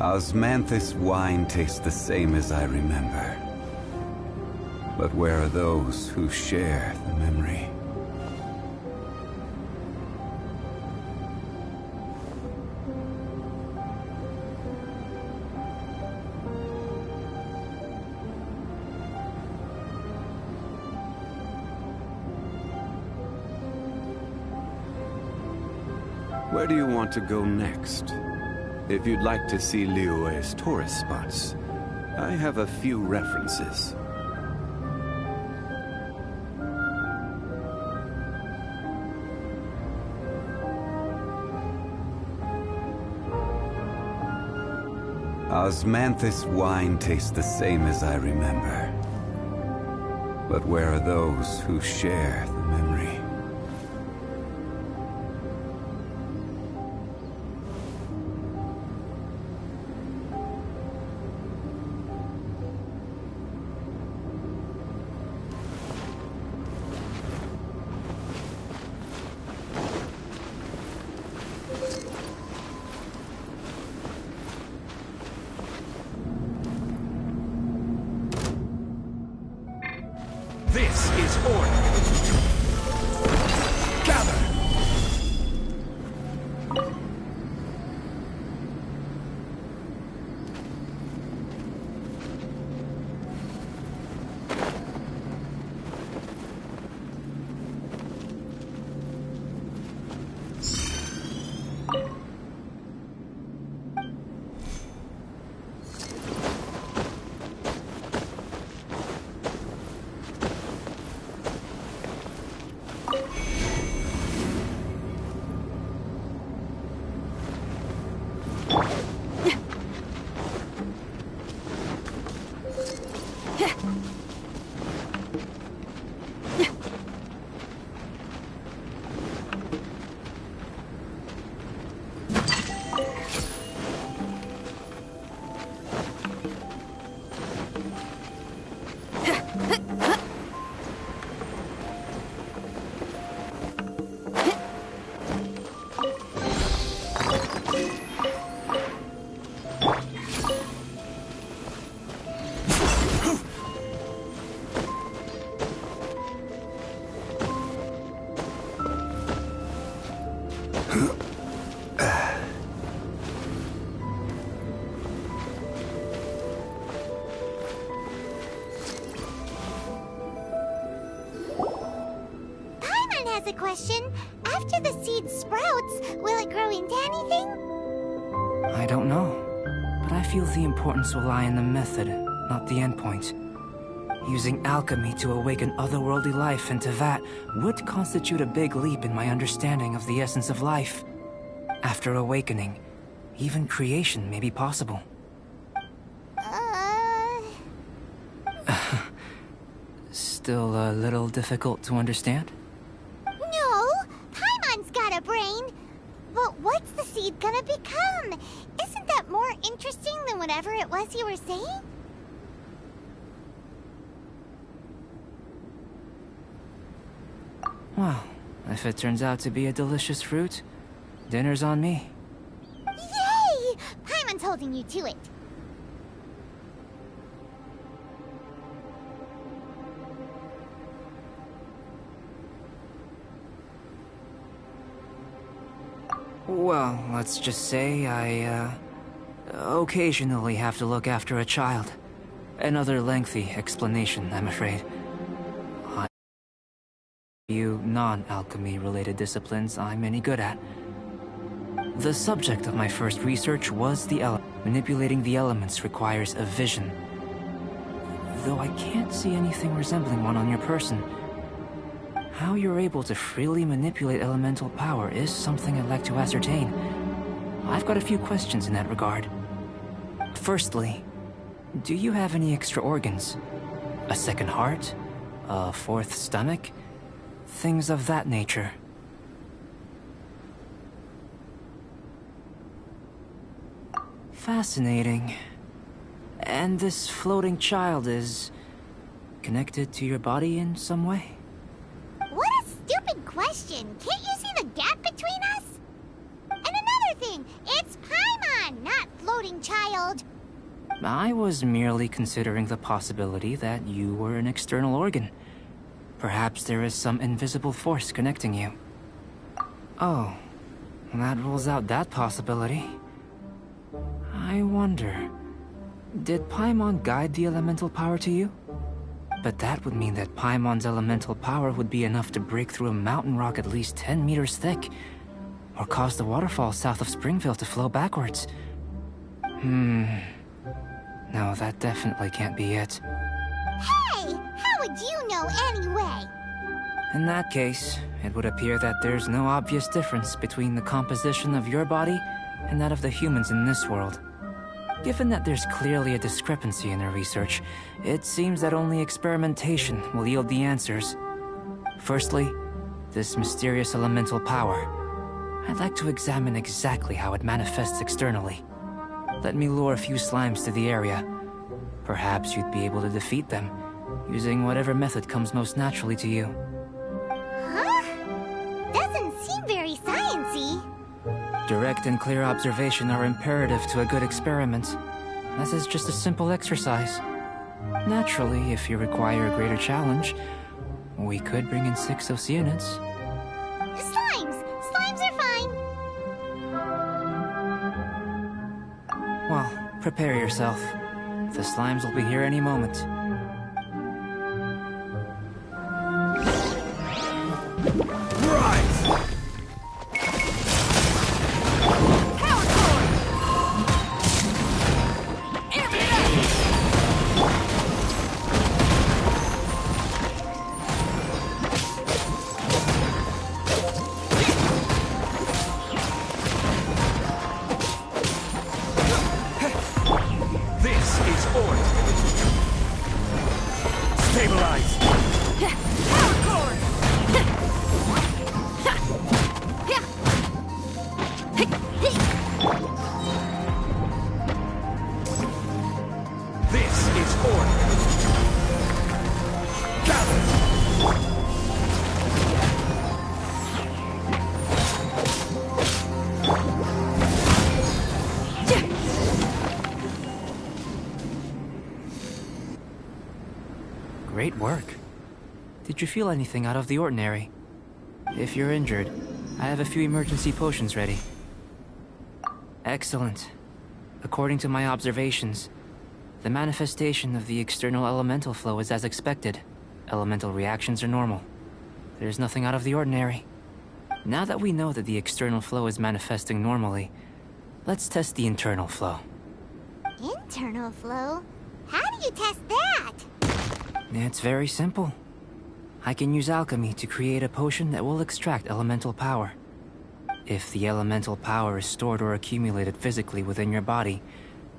Osmanthus wine tastes the same as I remember. But where are those who share the memory? Where do you want to go next? If you'd like to see Liyue's tourist spots, I have a few references. Osmanthus wine tastes the same as I remember. But where are those who share the memory? This is order. Gather. A question. After the seed sprouts, will it grow into anything? I don't know, but I feel the importance will lie in the method, not the endpoint. Using alchemy to awaken otherworldly life into that would constitute a big leap in my understanding of the essence of life. After awakening, even creation may be possible. Still a little difficult to understand? But what's the seed gonna become? Isn't that more interesting than whatever it was you were saying? Well, if it turns out to be a delicious fruit, dinner's on me. Yay! Paimon's holding you to it. Well, let's just say I, occasionally have to look after a child. Another lengthy explanation, I'm afraid. Few non-alchemy related disciplines I'm any good at. The subject of my first research was the element. Manipulating the elements requires a vision. Though I can't see anything resembling one on your person. How you're able to freely manipulate elemental power is something I'd like to ascertain. I've got a few questions in that regard. Firstly, do you have any extra organs? A second heart? A fourth stomach? Things of that nature. Fascinating. And this floating child is connected to your body in some way? What a stupid question! Can't you see the gap between us? And another thing, it's Paimon, not floating child. I was merely considering the possibility that you were an external organ. Perhaps there is some invisible force connecting you. Oh, that rules out that possibility. I wonder, did Paimon guide the elemental power to you? But that would mean that Paimon's elemental power would be enough to break through a mountain rock at least 10 meters thick, or cause the waterfall south of Springville to flow backwards. No, that definitely can't be it. Hey! How would you know anyway? In that case, it would appear that there's no obvious difference between the composition of your body and that of the humans in this world. Given that there's clearly a discrepancy in our research, it seems that only experimentation will yield the answers. Firstly, this mysterious elemental power. I'd like to examine exactly how it manifests externally. Let me lure a few slimes to the area. Perhaps you'd be able to defeat them, using whatever method comes most naturally to you. Huh? Doesn't seem very sciencey. Direct and clear observation are imperative to a good experiment. This is just a simple exercise. Naturally, if you require a greater challenge, we could bring in 6 Oceanids. Slimes! Slimes are fine! Well, prepare yourself. The slimes will be here any moment. Great work. Did you feel anything out of the ordinary? If you're injured, I have a few emergency potions ready. Excellent. According to my observations, the manifestation of the external elemental flow is as expected. Elemental reactions are normal. There's nothing out of the ordinary. Now that we know that the external flow is manifesting normally, let's test the internal flow. Internal flow? How do you test that? It's very simple. I can use alchemy to create a potion that will extract elemental power. If the elemental power is stored or accumulated physically within your body,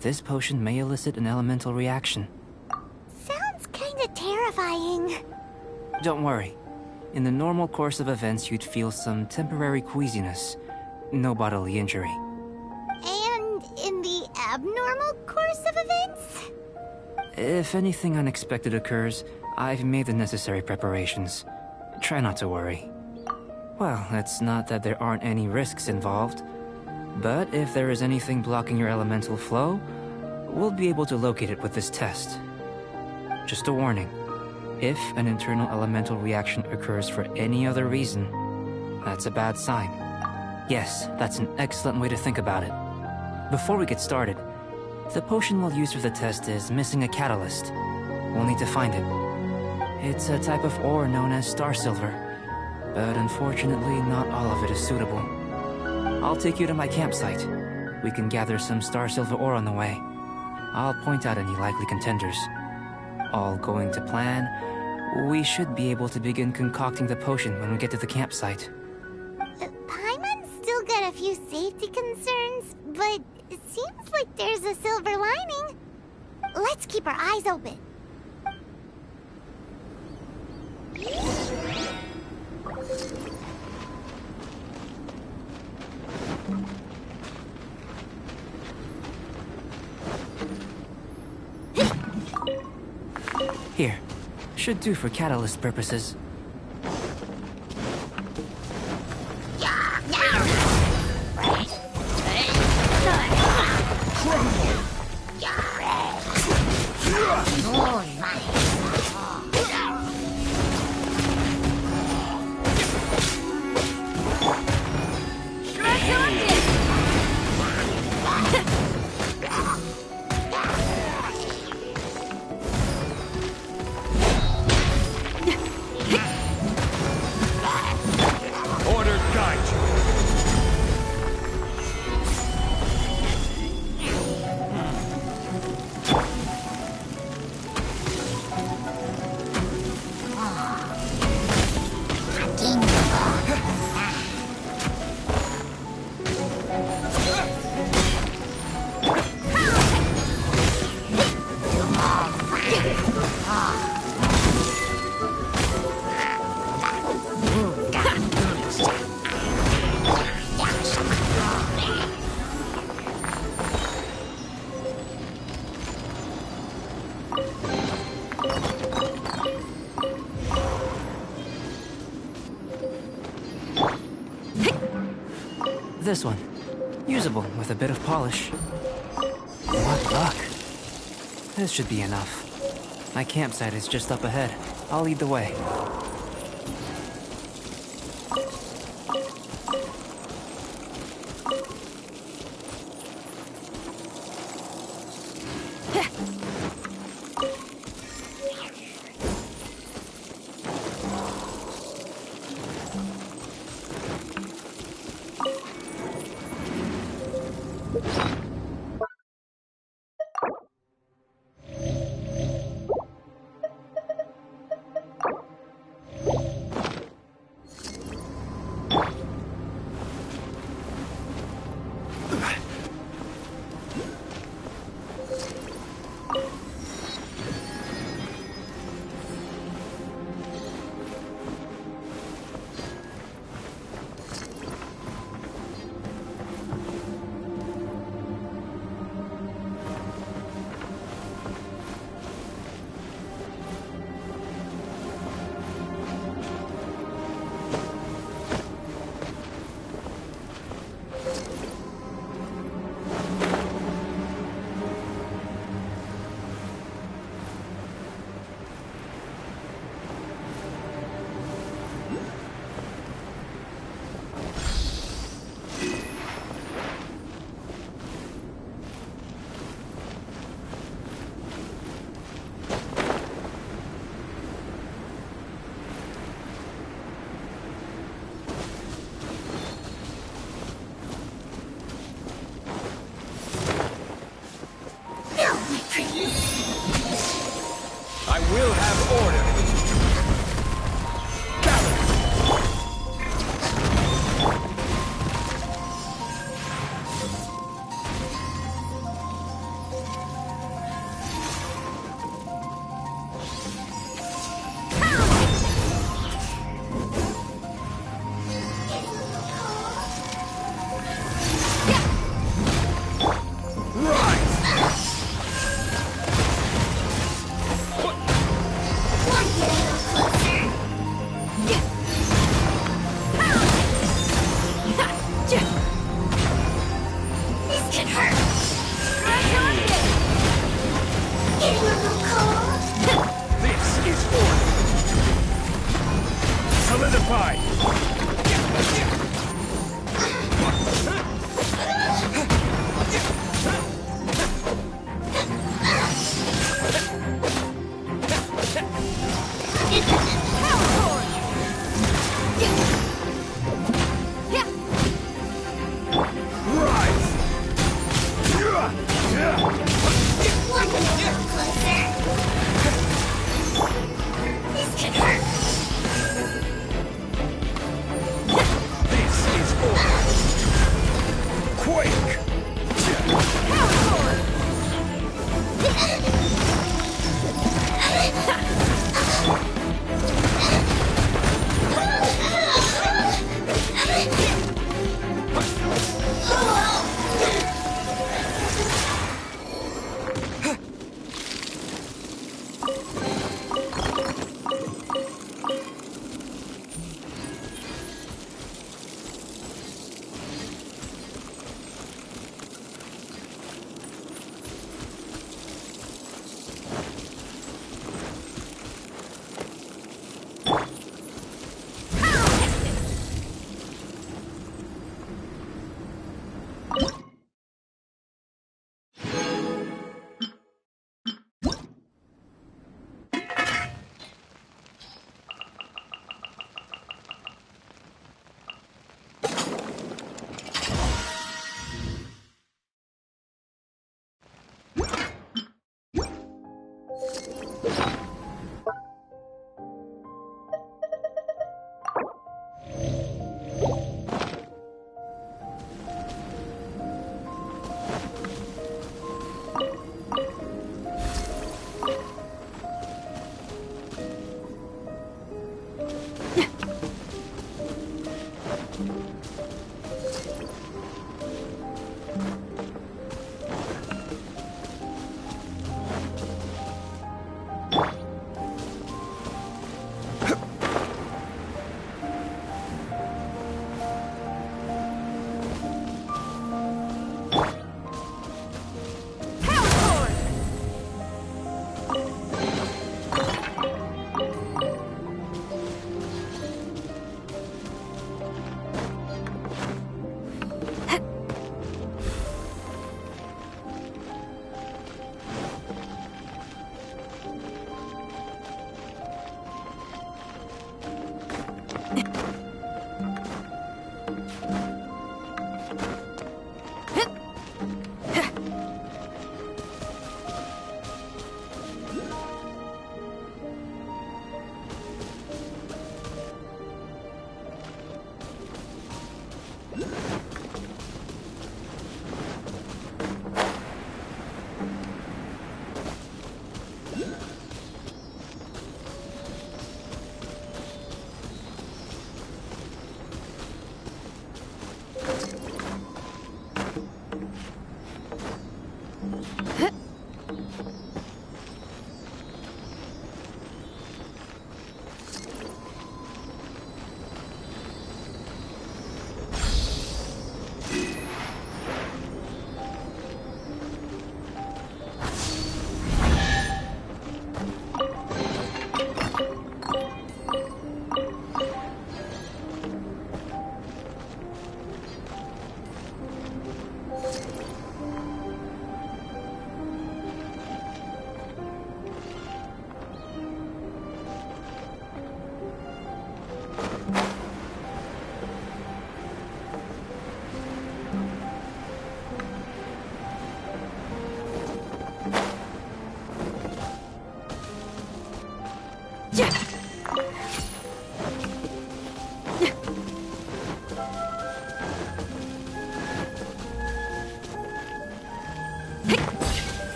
this potion may elicit an elemental reaction. Sounds kinda terrifying. Don't worry. In the normal course of events, you'd feel some temporary queasiness. No bodily injury. And in the abnormal course of events? If anything unexpected occurs, I've made the necessary preparations. Try not to worry. Well, it's not that there aren't any risks involved. But if there is anything blocking your elemental flow, we'll be able to locate it with this test. Just a warning. If an internal elemental reaction occurs for any other reason, that's a bad sign. Yes, that's an excellent way to think about it. Before we get started, the potion we'll use for the test is missing a catalyst. We'll need to find it. It's a type of ore known as star silver, but unfortunately not all of it is suitable. I'll take you to my campsite. We can gather some star silver ore on the way. I'll point out any likely contenders. All going to plan, we should be able to begin concocting the potion when we get to the campsite. Paimon's still got a few safety concerns, but it seems like there's a silver lining. Let's keep our eyes open. Here. Should do for catalyst purposes. Crush! This one. Usable with a bit of polish. What luck. This should be enough. My campsite is just up ahead. I'll lead the way. I will have order.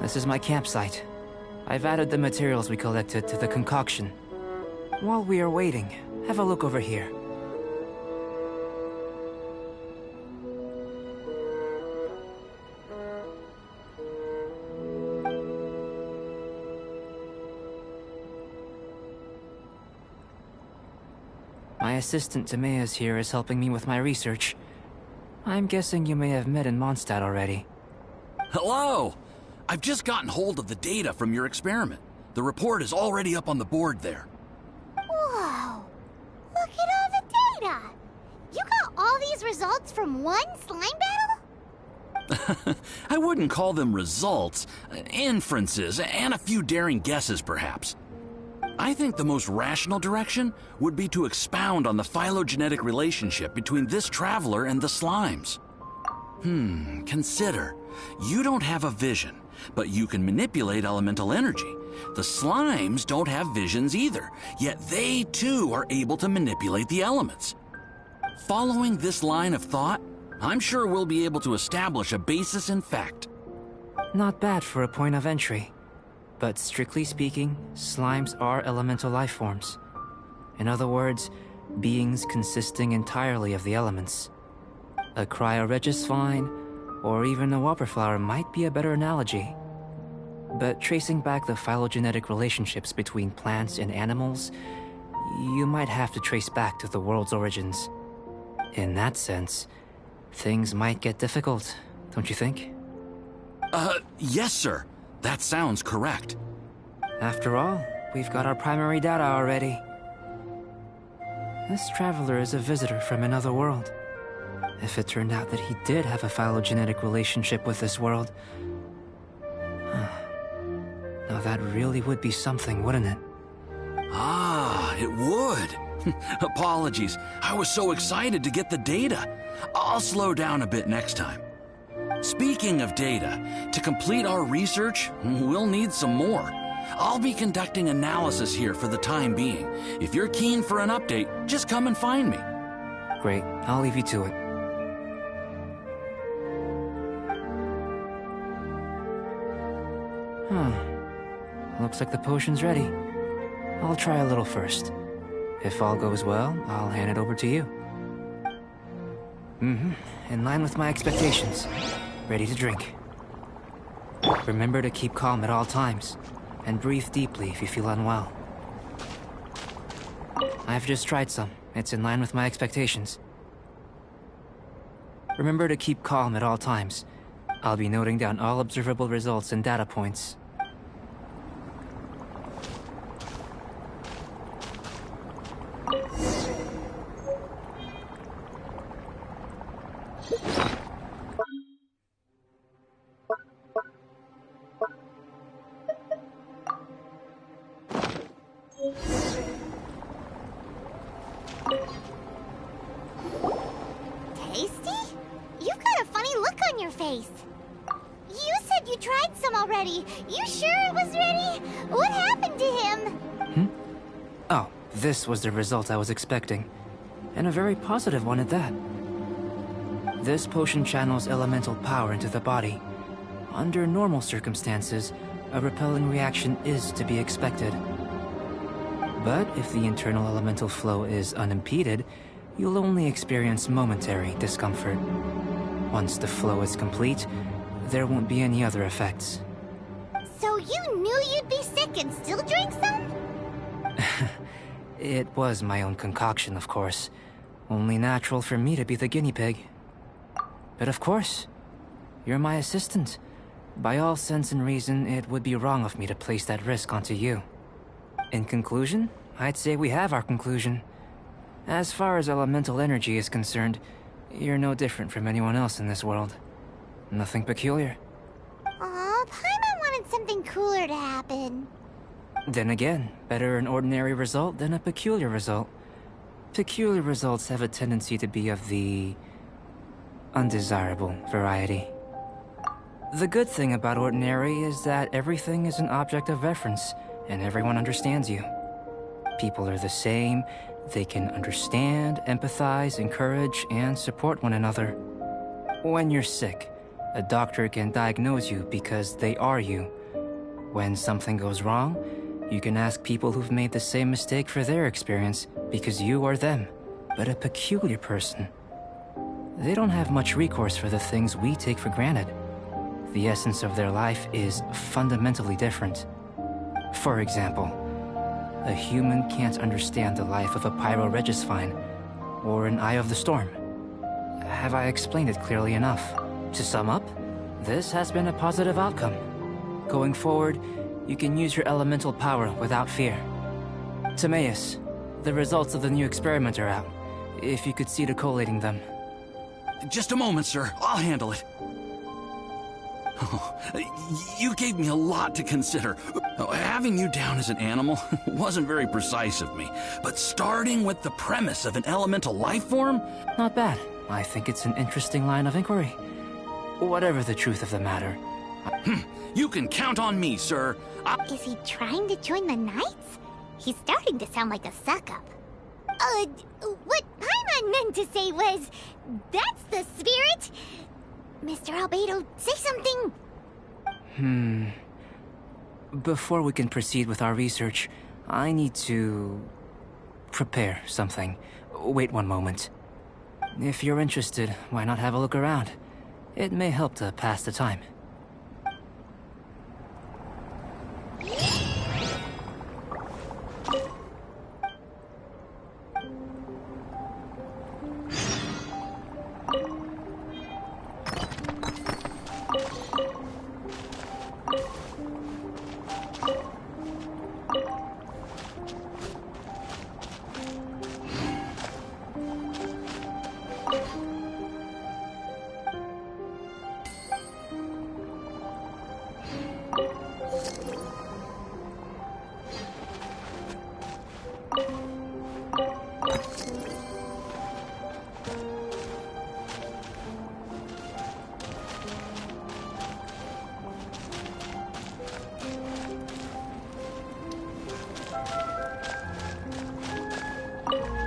This is my campsite. I've added the materials we collected to the concoction. While we are waiting, have a look over here. My assistant Timaeus here is helping me with my research. I'm guessing you may have met in Mondstadt already. Hello! I've just gotten hold of the data from your experiment. The report is already up on the board there. Whoa! Look at all the data! You got all these results from one slime battle? I wouldn't call them results, inferences, and a few daring guesses perhaps. I think the most rational direction would be to expound on the phylogenetic relationship between this traveler and the slimes. Consider. You don't have a vision, but you can manipulate elemental energy. The slimes don't have visions either, yet they too are able to manipulate the elements. Following this line of thought, I'm sure we'll be able to establish a basis in fact. Not bad for a point of entry. But strictly speaking, slimes are elemental life forms. In other words, beings consisting entirely of the elements. A cryoregisvine, or even a whopperflower might be a better analogy. But tracing back the phylogenetic relationships between plants and animals, you might have to trace back to the world's origins. In that sense, things might get difficult, don't you think? Yes, sir. That sounds correct. After all, we've got our primary data already. This traveler is a visitor from another world. If it turned out that he did have a phylogenetic relationship with this world... Now that really would be something, wouldn't it? Ah, it would. Apologies. I was so excited to get the data. I'll slow down a bit next time. Speaking of data, to complete our research, we'll need some more. I'll be conducting analysis here for the time being. If you're keen for an update, just come and find me. Great, I'll leave you to it. Looks like the potion's ready. I'll try a little first. If all goes well, I'll hand it over to you. In line with my expectations. Ready to drink. Remember to keep calm at all times, and breathe deeply if you feel unwell. I've just tried some. It's in line with my expectations. Remember to keep calm at all times. I'll be noting down all observable results and data points. Tasty? You've got a funny look on your face. You said you tried some already. You sure it was ready? What happened to him? Oh, this was the result I was expecting. And a very positive one at that. This potion channels elemental power into the body. Under normal circumstances, a repelling reaction is to be expected. But if the internal elemental flow is unimpeded, you'll only experience momentary discomfort. Once the flow is complete, there won't be any other effects. So you knew you'd be sick and still drank some? It was my own concoction, of course. Only natural for me to be the guinea pig. But of course, you're my assistant. By all sense and reason, it would be wrong of me to place that risk onto you. In conclusion, I'd say we have our conclusion. As far as elemental energy is concerned, you're no different from anyone else in this world. Nothing peculiar. Aw, Paimon wanted something cooler to happen. Then again, better an ordinary result than a peculiar result. Peculiar results have a tendency to be of the undesirable variety. The good thing about ordinary is that everything is an object of reference, and everyone understands you. People are the same. They can understand, empathize, encourage, and support one another. When you're sick, a doctor can diagnose you because they are you. When something goes wrong, you can ask people who've made the same mistake for their experience because you are them. But a peculiar person, they don't have much recourse for the things we take for granted. The essence of their life is fundamentally different. For example, a human can't understand the life of a pyroregisvine or an Eye of the Storm. Have I explained it clearly enough? To sum up, this has been a positive outcome. Going forward, you can use your elemental power without fear. Timaeus, the results of the new experiment are out. If you could see to collating them. Just a moment, sir. I'll handle it. You gave me a lot to consider. Having you down as an animal wasn't very precise of me, but starting with the premise of an elemental life form? Not bad. I think it's an interesting line of inquiry. Whatever the truth of the matter. You can count on me, sir. Is he trying to join the Knights? He's starting to sound like a suck-up. What Paimon meant to say was, that's the spirit. Mr. Albedo, say something. Before we can proceed with our research, I need to prepare something. Wait one moment. If you're interested, why not have a look around? It may help to pass the time.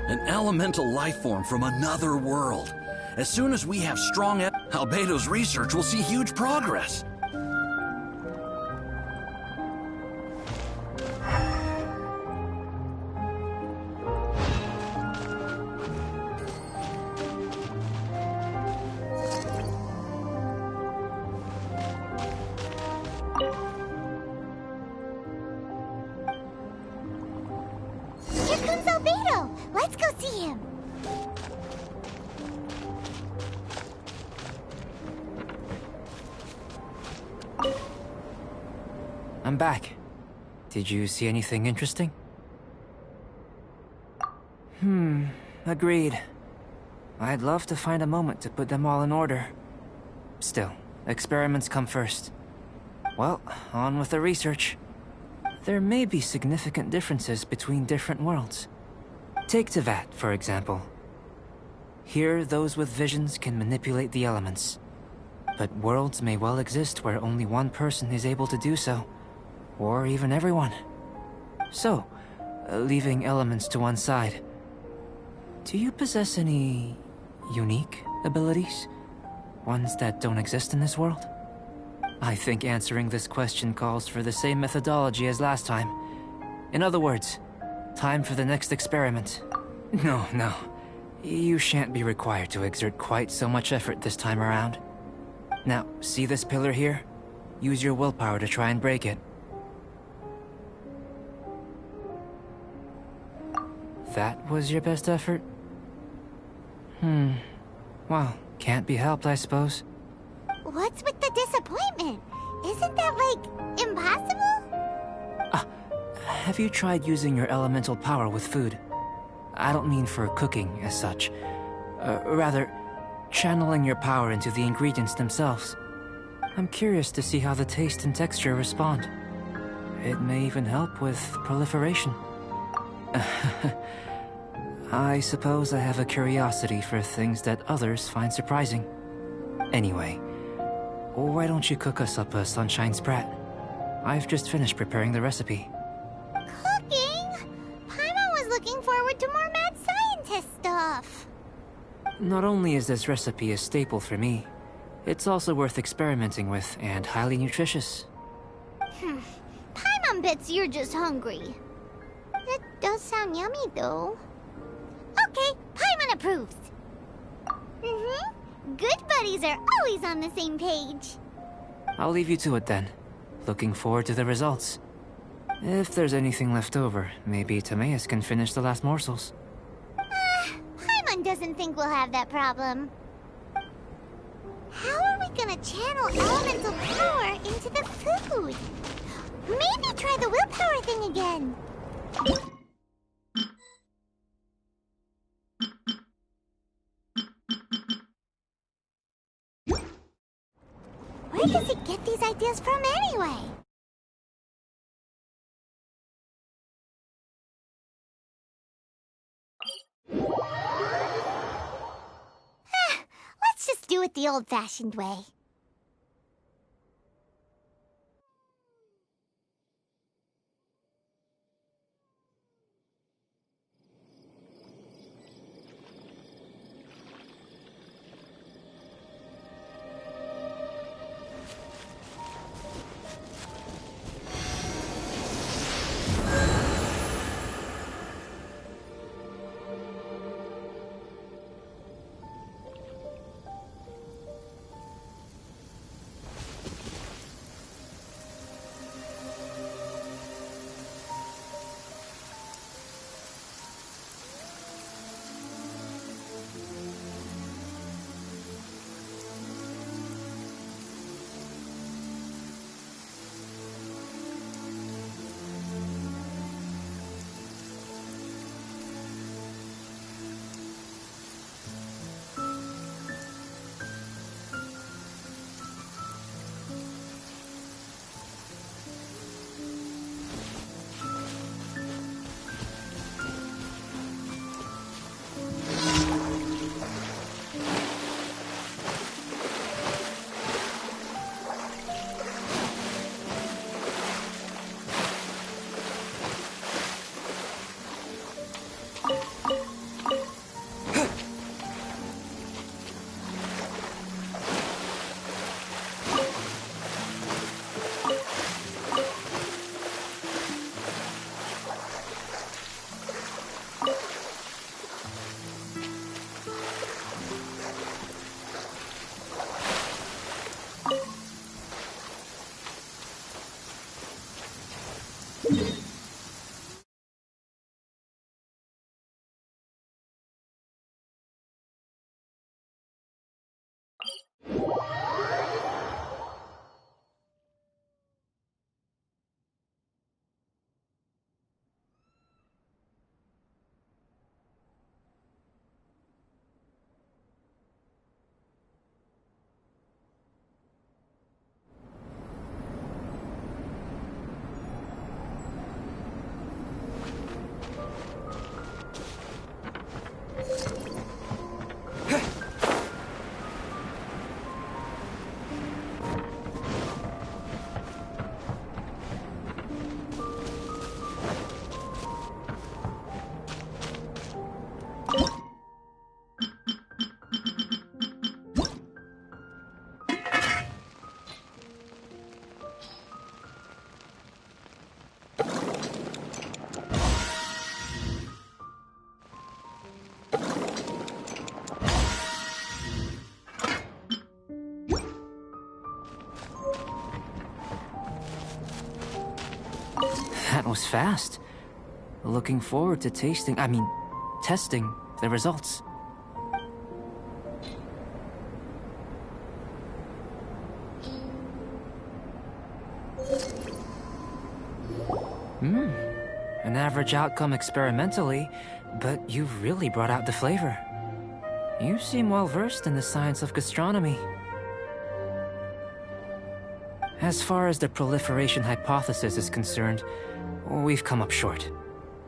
An elemental life form from another world. As soon as we have strong Albedo's research will see huge progress. Here comes Albedo! Let's go see him! I'm back. Did you see anything interesting? Agreed. I'd love to find a moment to put them all in order. Still, experiments come first. Well, on with the research. There may be significant differences between different worlds. Take Tevat, for example. Here, those with visions can manipulate the elements. But worlds may well exist where only one person is able to do so. Or even everyone. So, leaving elements to one side, do you possess any unique abilities? Ones that don't exist in this world? I think answering this question calls for the same methodology as last time. In other words, time for the next experiment. No. You shan't be required to exert quite so much effort this time around. Now, see this pillar here? Use your willpower to try and break it. That was your best effort? Well, can't be helped, I suppose. What's with the disappointment? Isn't that, like, impossible? Have you tried using your elemental power with food? I don't mean for cooking, as such. Rather, channeling your power into the ingredients themselves. I'm curious to see how the taste and texture respond. It may even help with proliferation. I suppose I have a curiosity for things that others find surprising. Anyway, why don't you cook us up a sunshine sprat? I've just finished preparing the recipe. Cooking? Paimon was looking forward to more mad scientist stuff. Not only is this recipe a staple for me, it's also worth experimenting with and highly nutritious. Paimon bets you're just hungry. That does sound yummy, though. Okay, Paimon approves. Good buddies are always on the same page. I'll leave you to it then. Looking forward to the results. If there's anything left over, maybe Timaeus can finish the last morsels. Paimon doesn't think we'll have that problem. How are we gonna channel elemental power into the food? Maybe try the willpower thing again. Where does he get these ideas from anyway? Let's just do it the old-fashioned way. was fast. Looking forward to testing the results. An average outcome experimentally, but you've really brought out the flavor. You seem well versed in the science of gastronomy. As far as the proliferation hypothesis is concerned, we've come up short.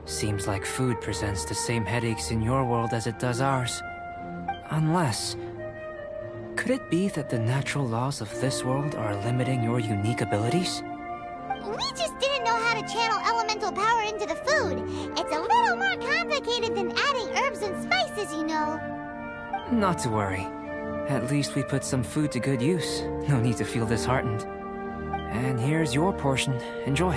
Seems like food presents the same headaches in your world as it does ours. Unless... could it be that the natural laws of this world are limiting your unique abilities? We just didn't know how to channel elemental power into the food. It's a little more complicated than adding herbs and spices, you know. Not to worry. At least we put some food to good use. No need to feel disheartened. And here's your portion. Enjoy.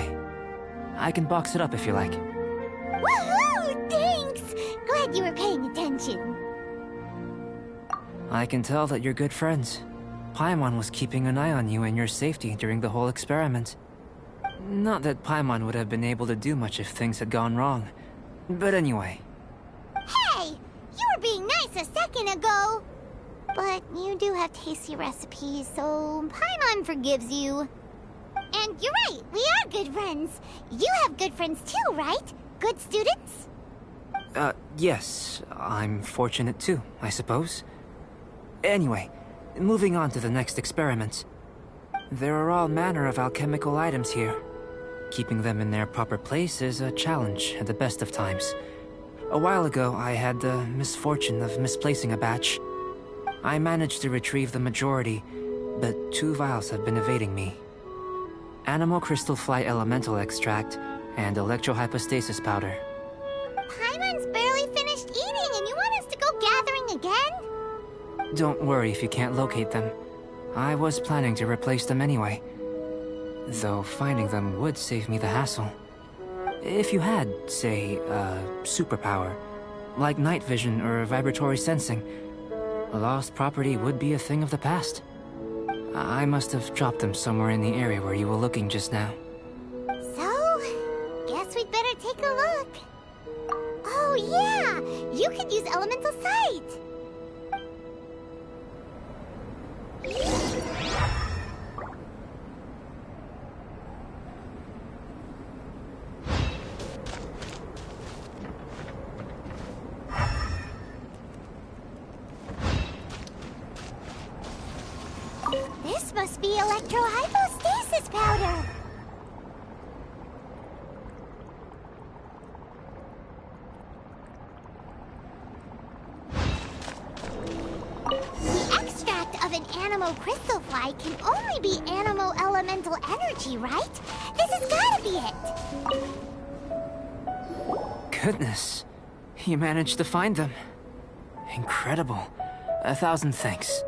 I can box it up if you like. Woohoo! Thanks! Glad you were paying attention. I can tell that you're good friends. Paimon was keeping an eye on you and your safety during the whole experiment. Not that Paimon would have been able to do much if things had gone wrong. But anyway. Hey! You were being nice a second ago! But you do have tasty recipes, so Paimon forgives you. And you're right, we are good friends. You have good friends too, right? Good students? Yes. I'm fortunate too, I suppose. Anyway, moving on to the next experiment. There are all manner of alchemical items here. Keeping them in their proper place is a challenge at the best of times. A while ago, I had the misfortune of misplacing a batch. I managed to retrieve the majority, but 2 vials have been evading me. Animal crystal fly elemental extract and electrohypostasis powder. Paimon's barely finished eating and you want us to go gathering again? Don't worry if you can't locate them. I was planning to replace them anyway. Though finding them would save me the hassle. If you had, say, a superpower, like night vision or vibratory sensing, lost property would be a thing of the past. I must have dropped them somewhere in the area where you were looking just now. So, guess we'd better take a look. Oh yeah! You could use elemental sight! This must be electrohypostasis powder! The extract of an animal crystal fly can only be animal elemental energy, right? This has gotta be it! Goodness, you managed to find them. Incredible. 1,000 thanks.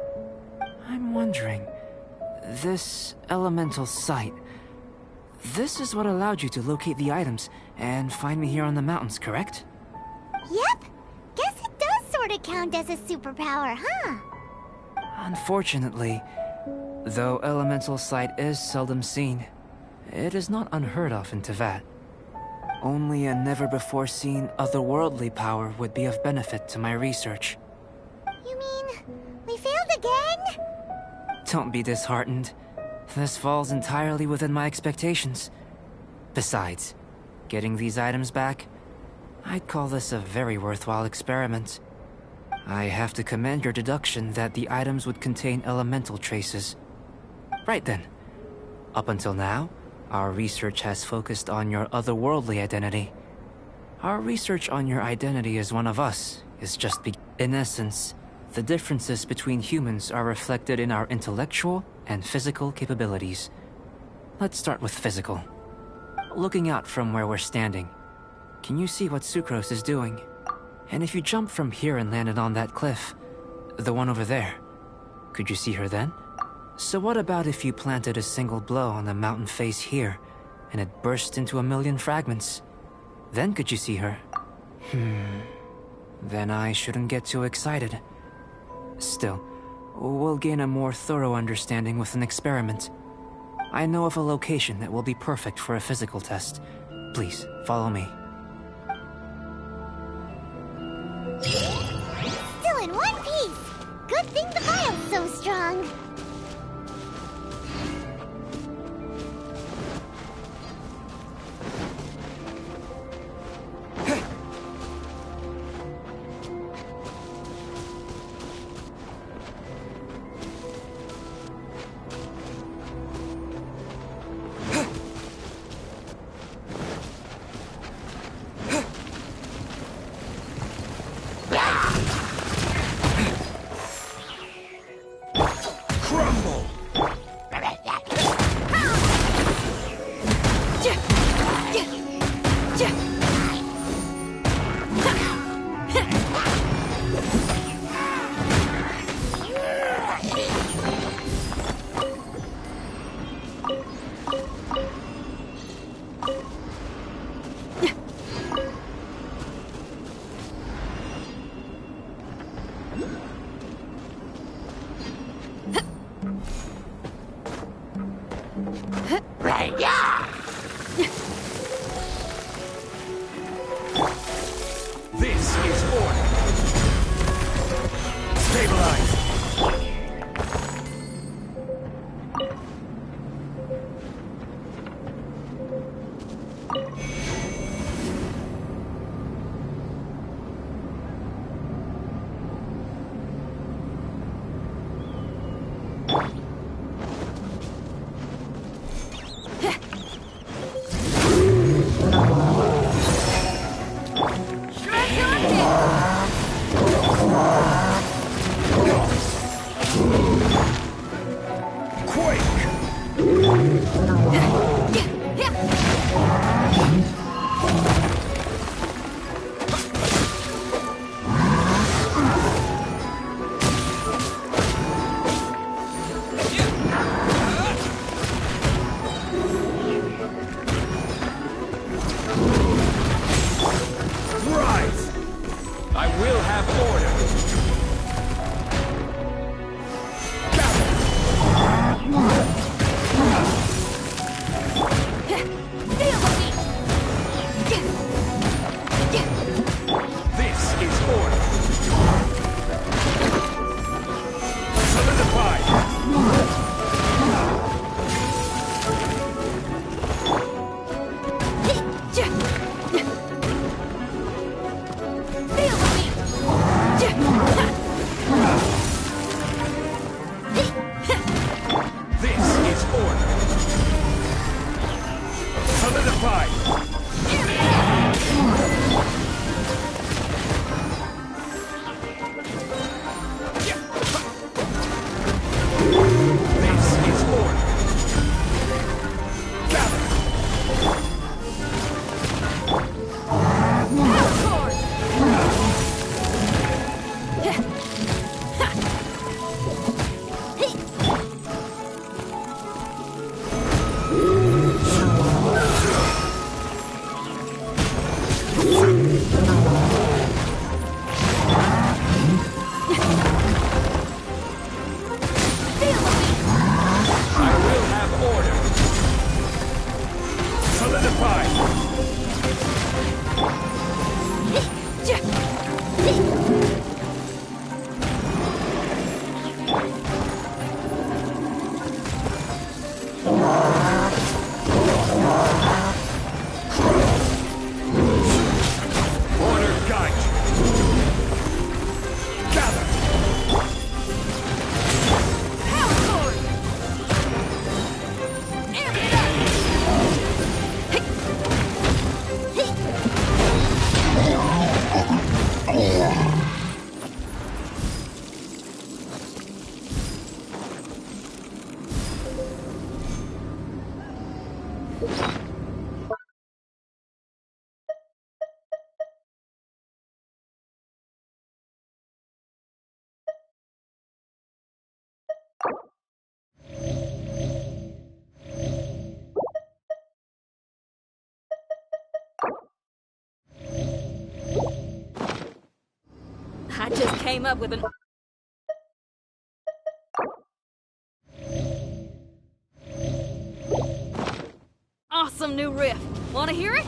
I'm wondering, this elemental sight, this is what allowed you to locate the items and find me here on the mountains, correct? Yep. Guess it does sort of count as a superpower, huh? Unfortunately, though elemental sight is seldom seen, it is not unheard of in Teyvat. Only a never-before-seen otherworldly power would be of benefit to my research. You mean, we failed again? Don't be disheartened. This falls entirely within my expectations. Besides, getting these items back, I'd call this a very worthwhile experiment. I have to commend your deduction that the items would contain elemental traces. Right then. Up until now, our research has focused on your otherworldly identity. Our research on your identity as one of us is just in essence, the differences between humans are reflected in our intellectual and physical capabilities. Let's start with physical. Looking out from where we're standing, can you see what Sucrose is doing? And if you jumped from here and landed on that cliff, the one over there, could you see her then? So what about if you planted a single blow on the mountain face here, and it burst into 1,000,000 fragments? Then could you see her? Then I shouldn't get too excited. Still, we'll gain a more thorough understanding with an experiment. I know of a location that will be perfect for a physical test. Please, follow me. Still in one piece! Good thing the file's so strong. This is order. Stabilize. I just came up with an... awesome new riff. Wanna hear it?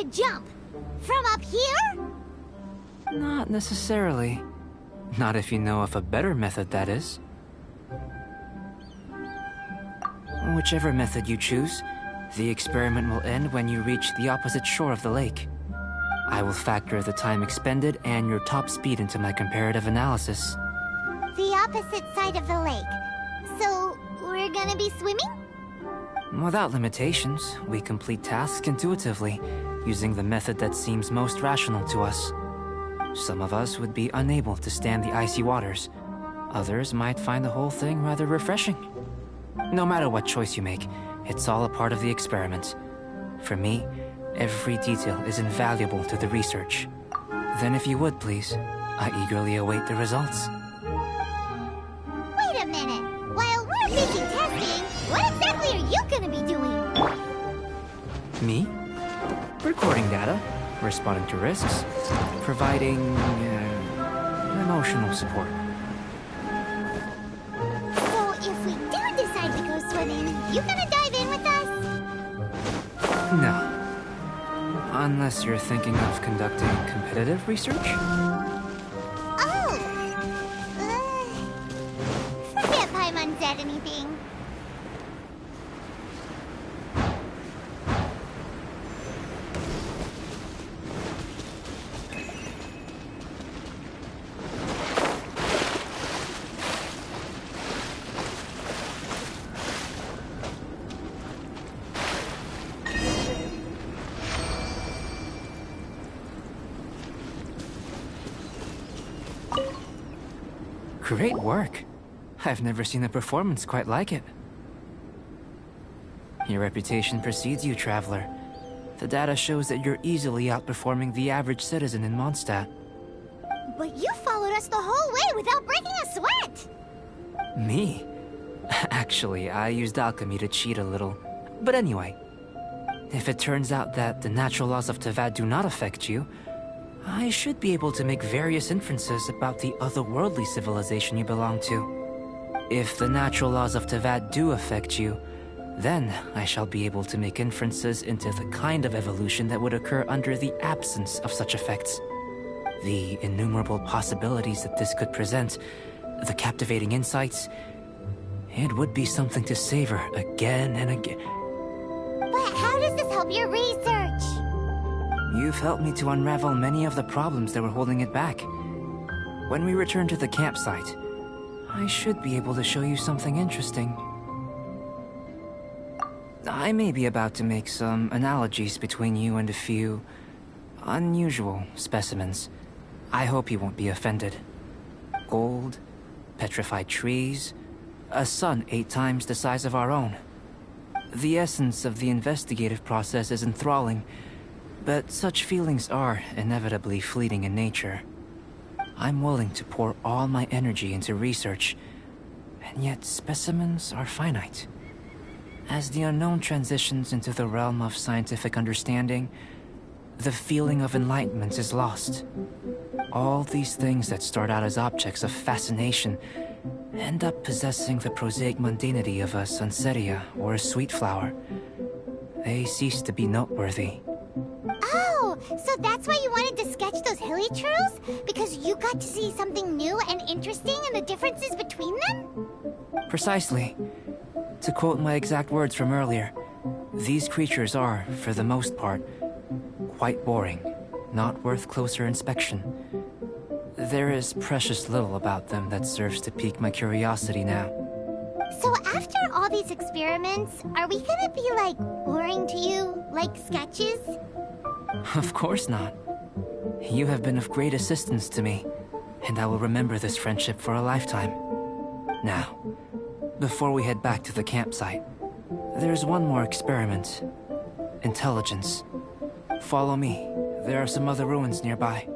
to jump? From up here? Not necessarily. Not if you know of a better method, that is. Whichever method you choose, the experiment will end when you reach the opposite shore of the lake. I will factor the time expended and your top speed into my comparative analysis. The opposite side of the lake. So, we're gonna be swimming? Without limitations, we complete tasks intuitively, using the method that seems most rational to us. Some of us would be unable to stand the icy waters. Others might find the whole thing rather refreshing. No matter what choice you make, it's all a part of the experiment. For me, every detail is invaluable to the research. Then if you would, please, I eagerly await the results. Wait a minute! While we're busy testing, what exactly are you gonna be doing? Me? Recording data, responding to risks, providing emotional support. So if we do decide to go swimming, you gonna dive in with us? No. Unless you're thinking of conducting competitive research? Oh! Forget Paimon said anything. Great work. I've never seen a performance quite like it. Your reputation precedes you, Traveler. The data shows that you're easily outperforming the average citizen in Mondstadt. But you followed us the whole way without breaking a sweat! Me? Actually, I used alchemy to cheat a little. But anyway, if it turns out that the natural laws of Tavad do not affect you, I should be able to make various inferences about the otherworldly civilization you belong to. If the natural laws of Tavad do affect you, then I shall be able to make inferences into the kind of evolution that would occur under the absence of such effects. The innumerable possibilities that this could present, the captivating insights, it would be something to savor again and again. But how does this help your research? You've helped me to unravel many of the problems that were holding it back. When we return to the campsite, I should be able to show you something interesting. I may be about to make some analogies between you and a few unusual specimens. I hope you won't be offended. Gold, petrified trees, a sun 8 times the size of our own. The essence of the investigative process is enthralling, but such feelings are inevitably fleeting in nature. I'm willing to pour all my energy into research, and yet specimens are finite. As the unknown transitions into the realm of scientific understanding, the feeling of enlightenment is lost. All these things that start out as objects of fascination end up possessing the prosaic mundanity of a sunsetia or a sweet flower. They cease to be noteworthy. Oh, so that's why you wanted to sketch those hilly trails? Because you got to see something new and interesting and the differences between them? Precisely. To quote my exact words from earlier, these creatures are, for the most part, quite boring, not worth closer inspection. There is precious little about them that serves to pique my curiosity now. So after all these experiments, are we gonna be, like, boring to you? Like sketches? Of course not. You have been of great assistance to me, and I will remember this friendship for a lifetime. Now, before we head back to the campsite, there's one more experiment. Intelligence. Follow me. There are some other ruins nearby.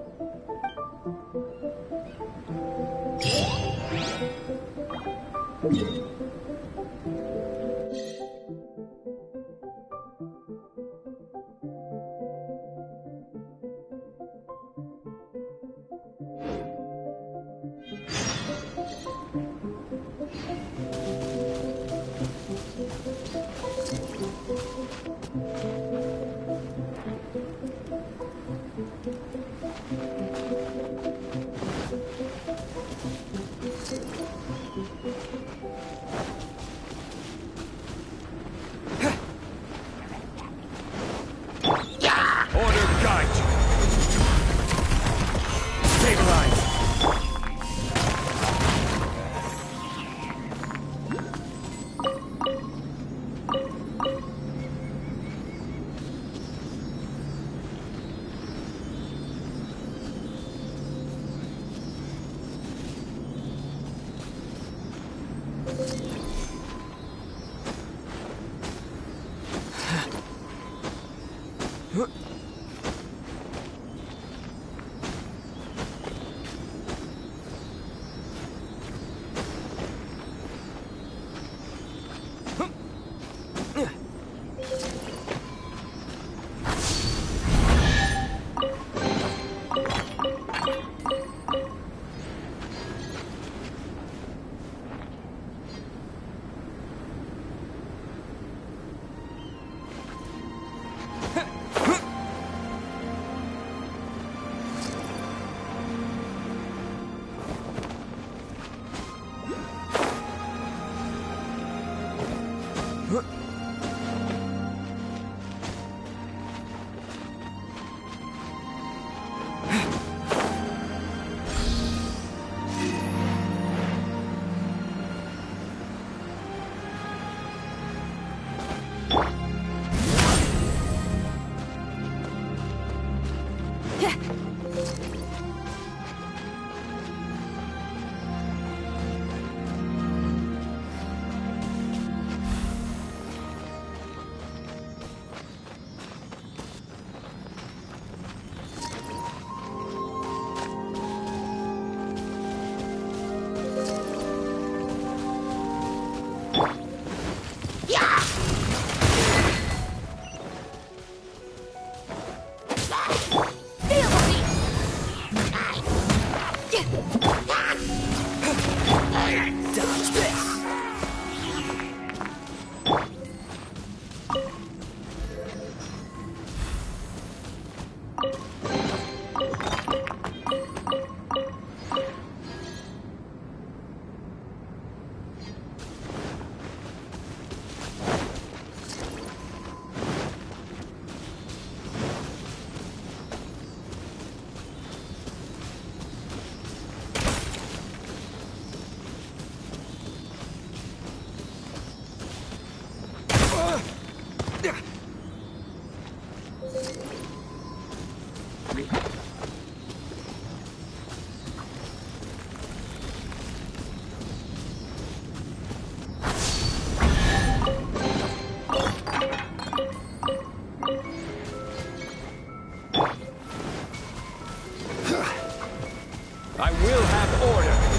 I will have order.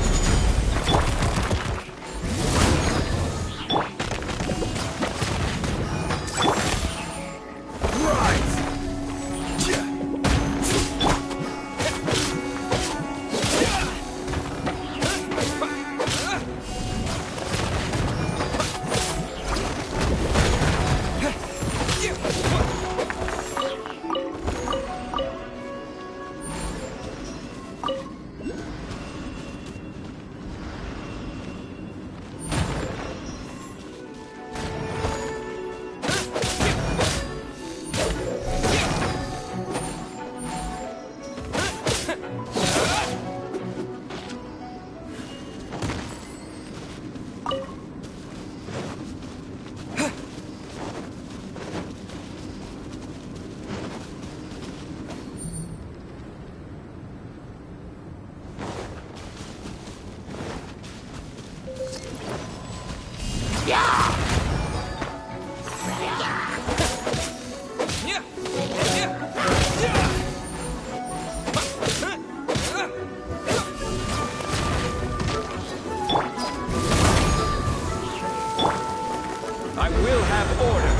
I will have order.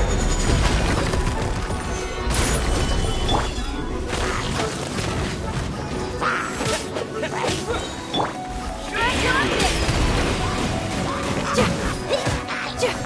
I got it!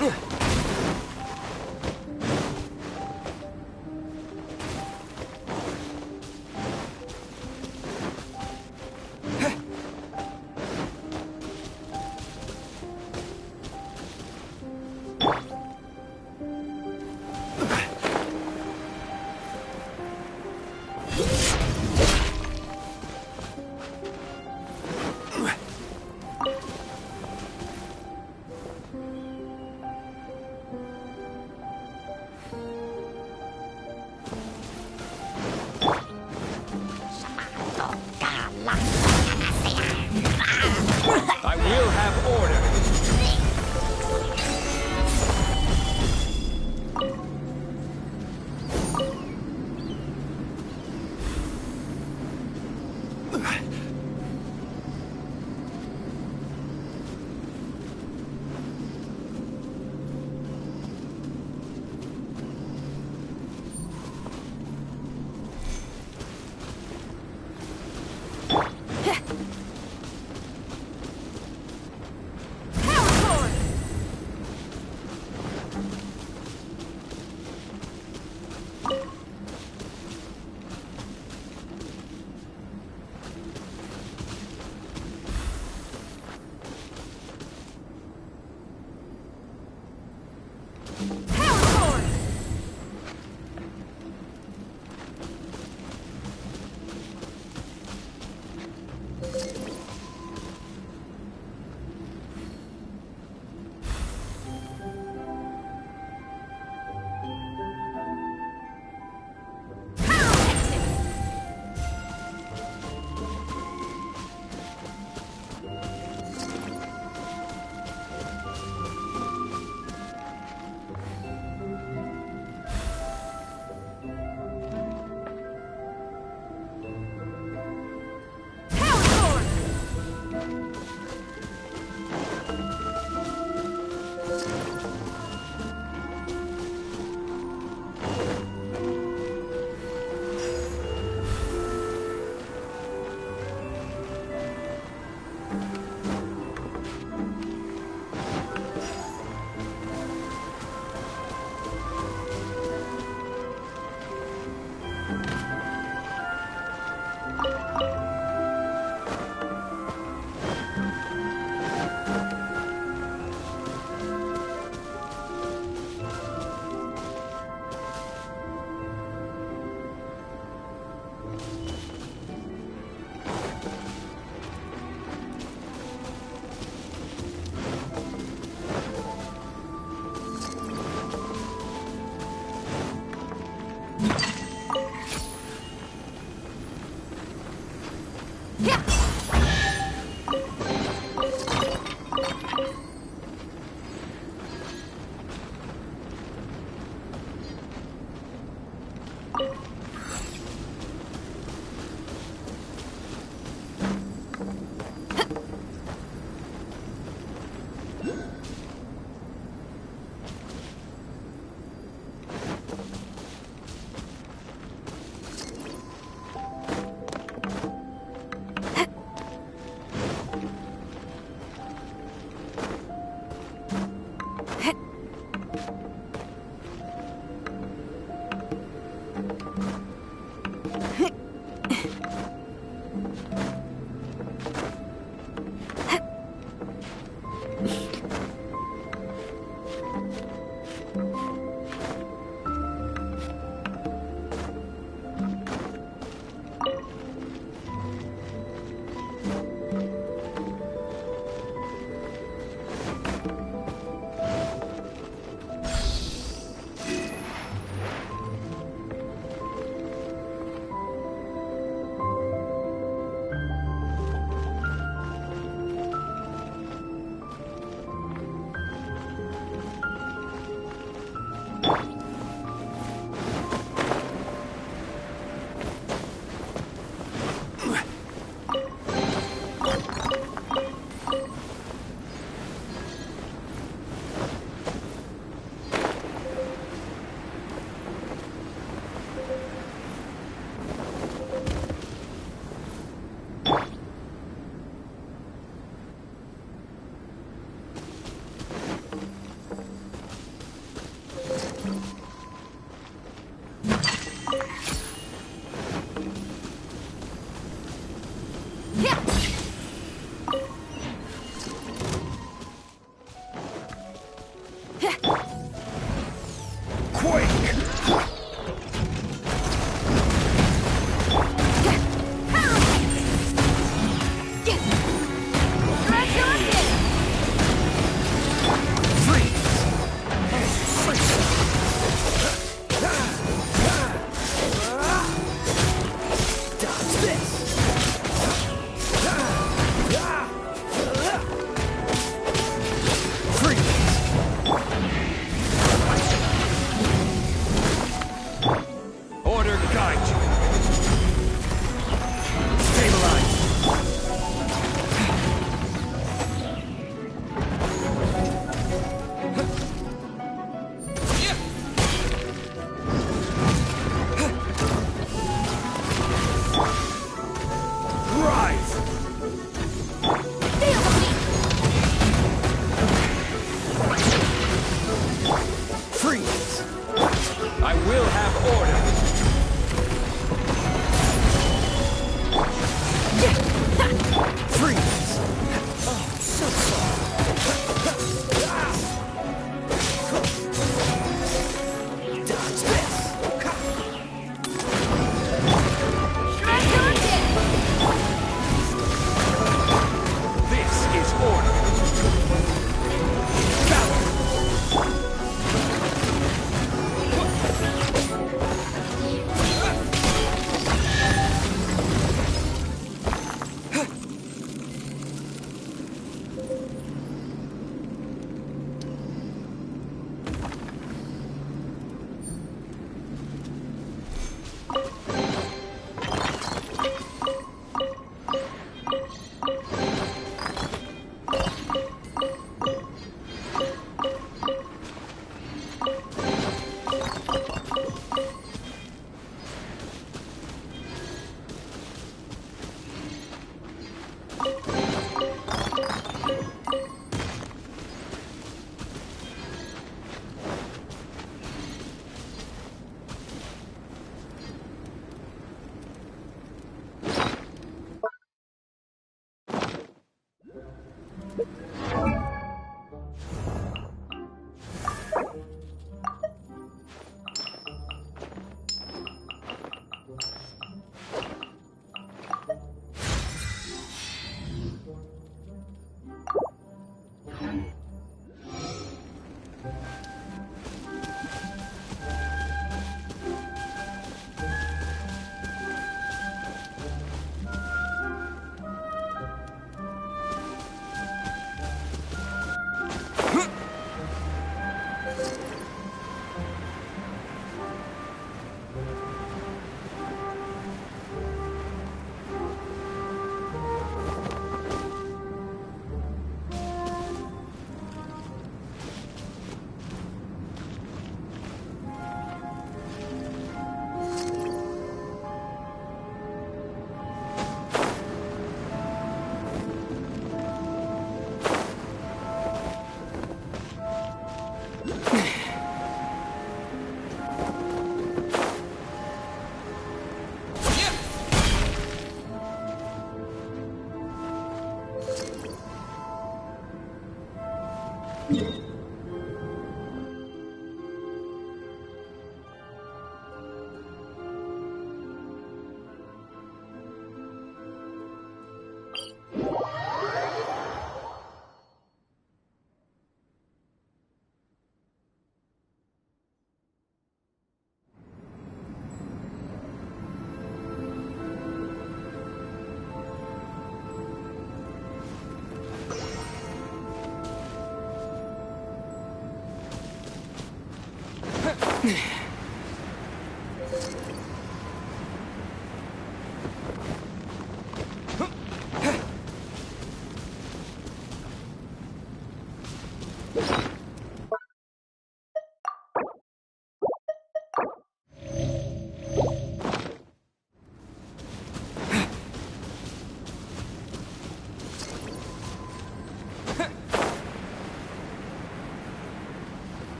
I will have order.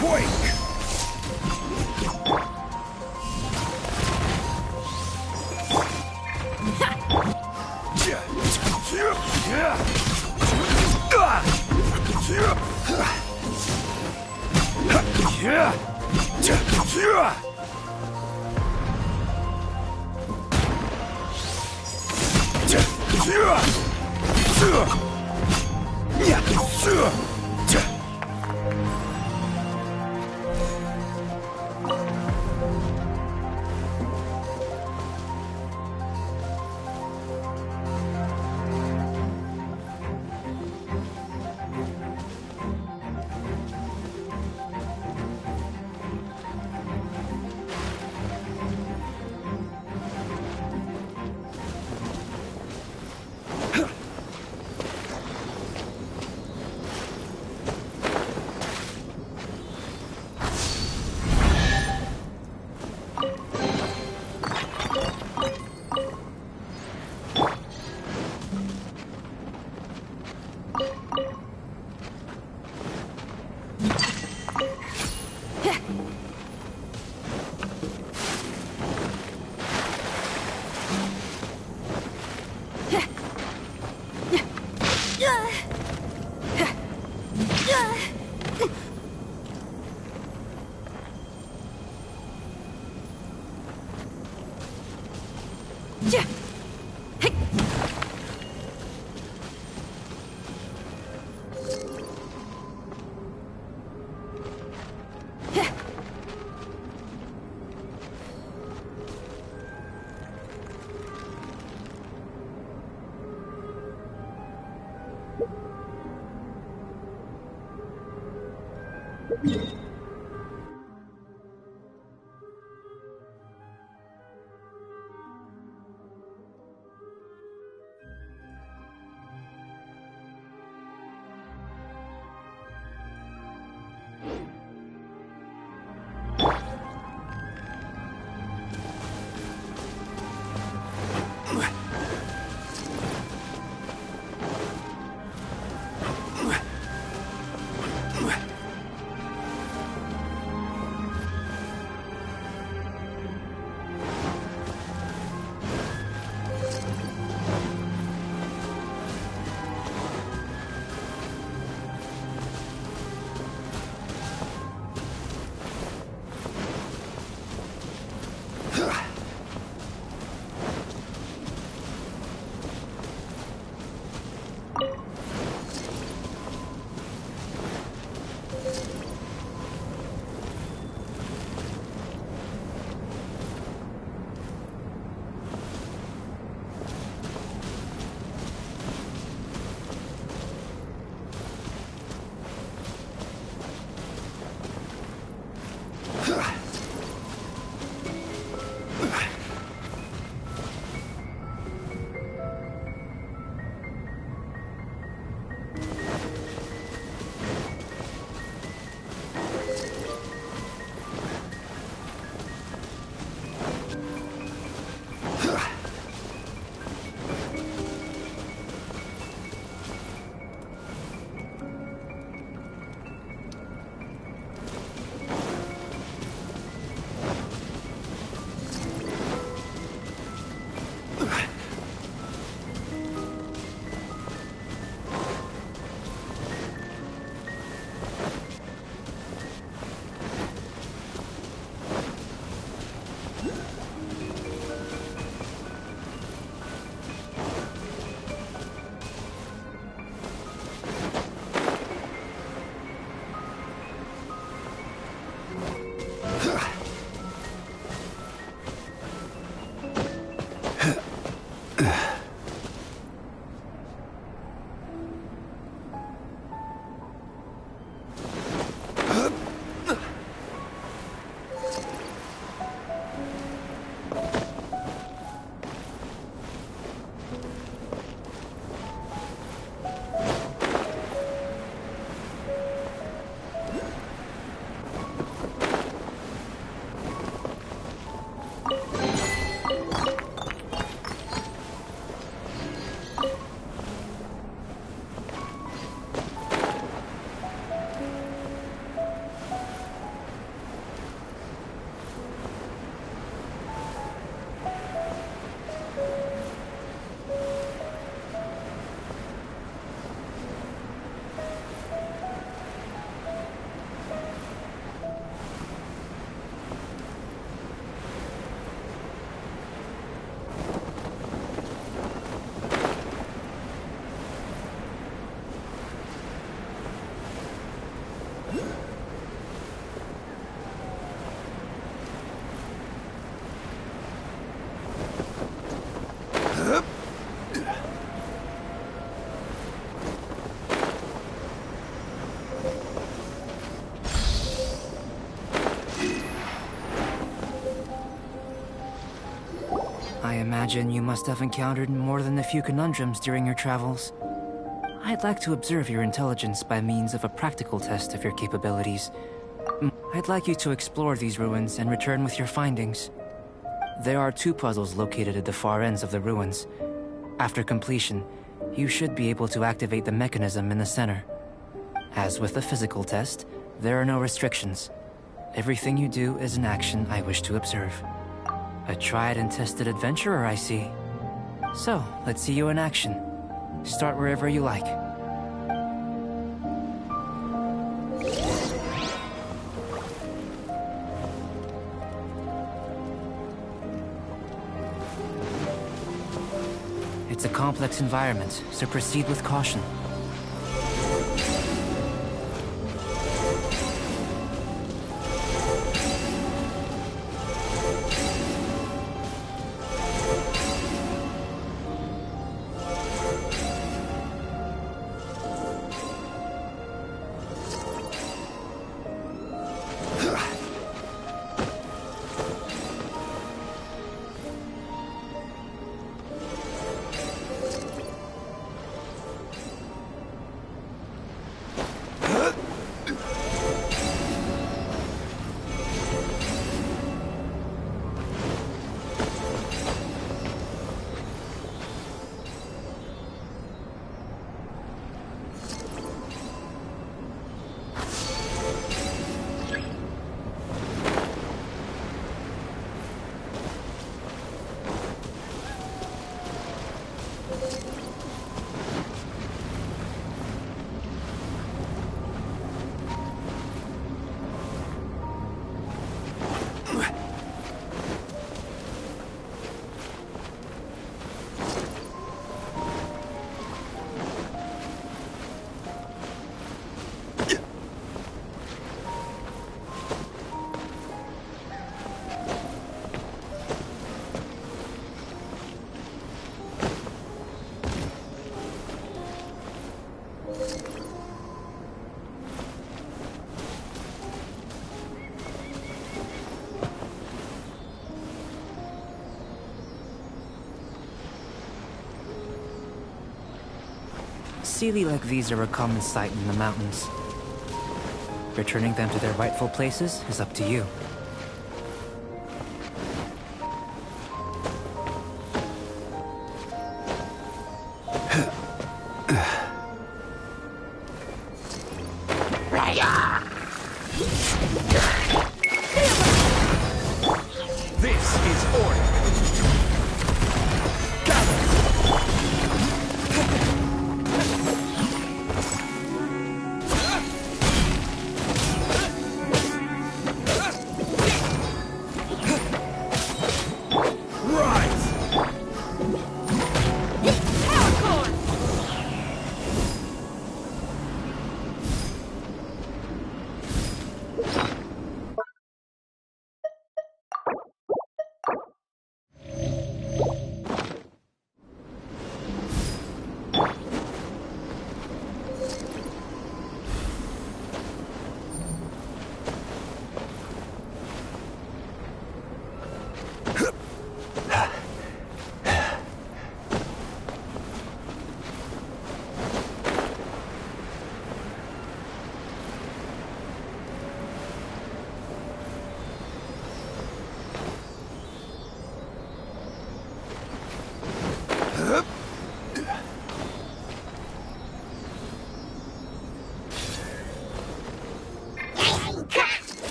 Quake! I imagine you must have encountered more than a few conundrums during your travels. I'd like to observe your intelligence by means of a practical test of your capabilities. I'd like you to explore these ruins and return with your findings. There are 2 puzzles located at the far ends of the ruins. After completion, you should be able to activate the mechanism in the center. As with the physical test, there are no restrictions. Everything you do is an action I wish to observe. A tried and tested adventurer, I see. So, let's see you in action. Start wherever you like. It's a complex environment, so proceed with caution. Sealy like these are a common sight in the mountains. Returning them to their rightful places is up to you. This is order.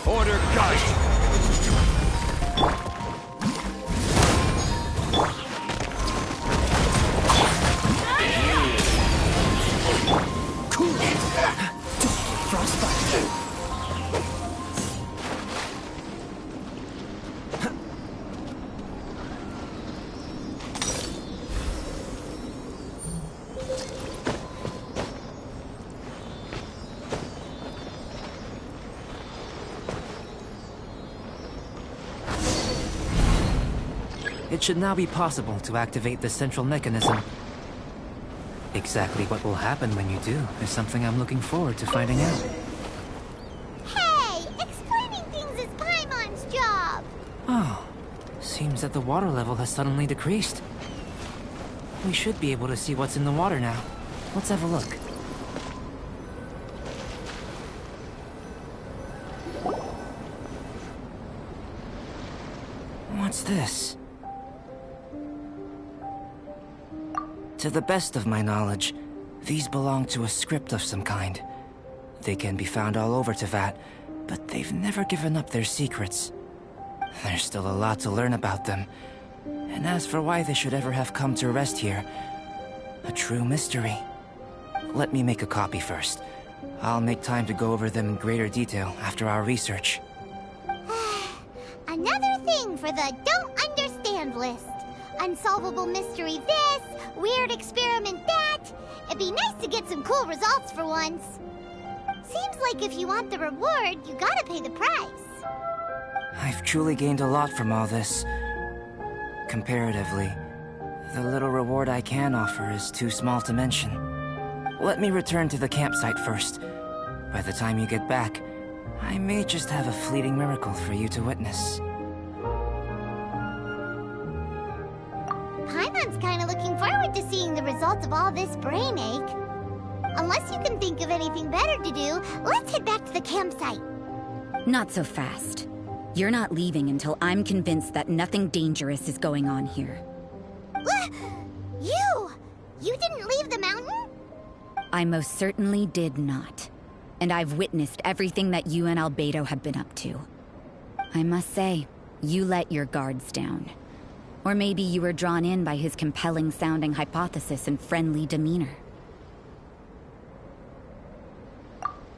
Order guide. It should now be possible to activate the central mechanism. Exactly what will happen when you do is something I'm looking forward to finding out. Hey! Explaining things is Paimon's job! Oh, so Seems that the water level has suddenly decreased. We should be able to see what's in the water now. Let's have a look. What's this? To the best of my knowledge, these belong to a script of some kind. They can be found all over Teyvat, but they've never given up their secrets. There's still a lot to learn about them. And as for why they should ever have come to rest here, a true mystery. Let me make a copy first. I'll make time to go over them in greater detail after our research. Another thing for the don't understand list. Unsolvable mystery this, weird experiment that. It'd be nice to get some cool results for once. Seems like if you want the reward, you gotta pay the price. I've truly gained a lot from all this. Comparatively, the little reward I can offer is too small to mention. Let me return to the campsite first. By the time you get back, I may just have a fleeting miracle for you to witness. Paimon's kinda looking forward to seeing the results of all this brain ache. Unless you can think of anything better to do, let's head back to the campsite. Not so fast. You're not leaving until I'm convinced that nothing dangerous is going on here. You! You didn't leave the mountain? I most certainly did not. And I've witnessed everything that you and Albedo have been up to. I must say, you let your guards down. Or maybe you were drawn in by his compelling-sounding hypothesis and friendly demeanor.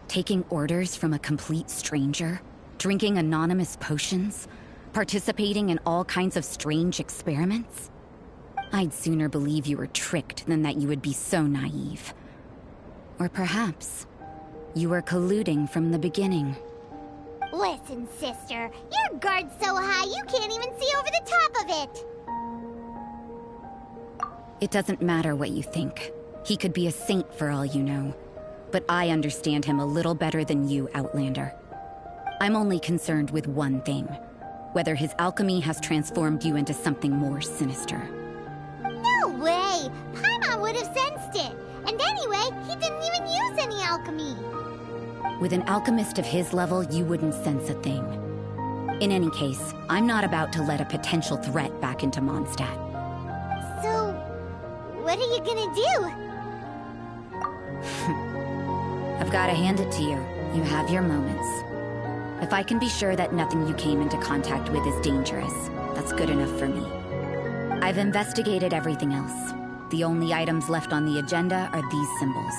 Taking orders from a complete stranger? Drinking anonymous potions? Participating in all kinds of strange experiments? I'd sooner believe you were tricked than that you would be so naive. Or perhaps, you were colluding from the beginning. Listen, sister, your guard's so high you can't even see over the top of it! It doesn't matter what you think. He could be a saint for all you know. But I understand him a little better than you, Outlander. I'm only concerned with one thing. Whether his alchemy has transformed you into something more sinister. No way! Paimon would have sensed it! And anyway, he didn't even use any alchemy! With an alchemist of his level, you wouldn't sense a thing. In any case, I'm not about to let a potential threat back into Mondstadt. So, what are you gonna do? I've gotta hand it to you. You have your moments. If I can be sure that nothing you came into contact with is dangerous, that's good enough for me. I've investigated everything else. The only items left on the agenda are these symbols.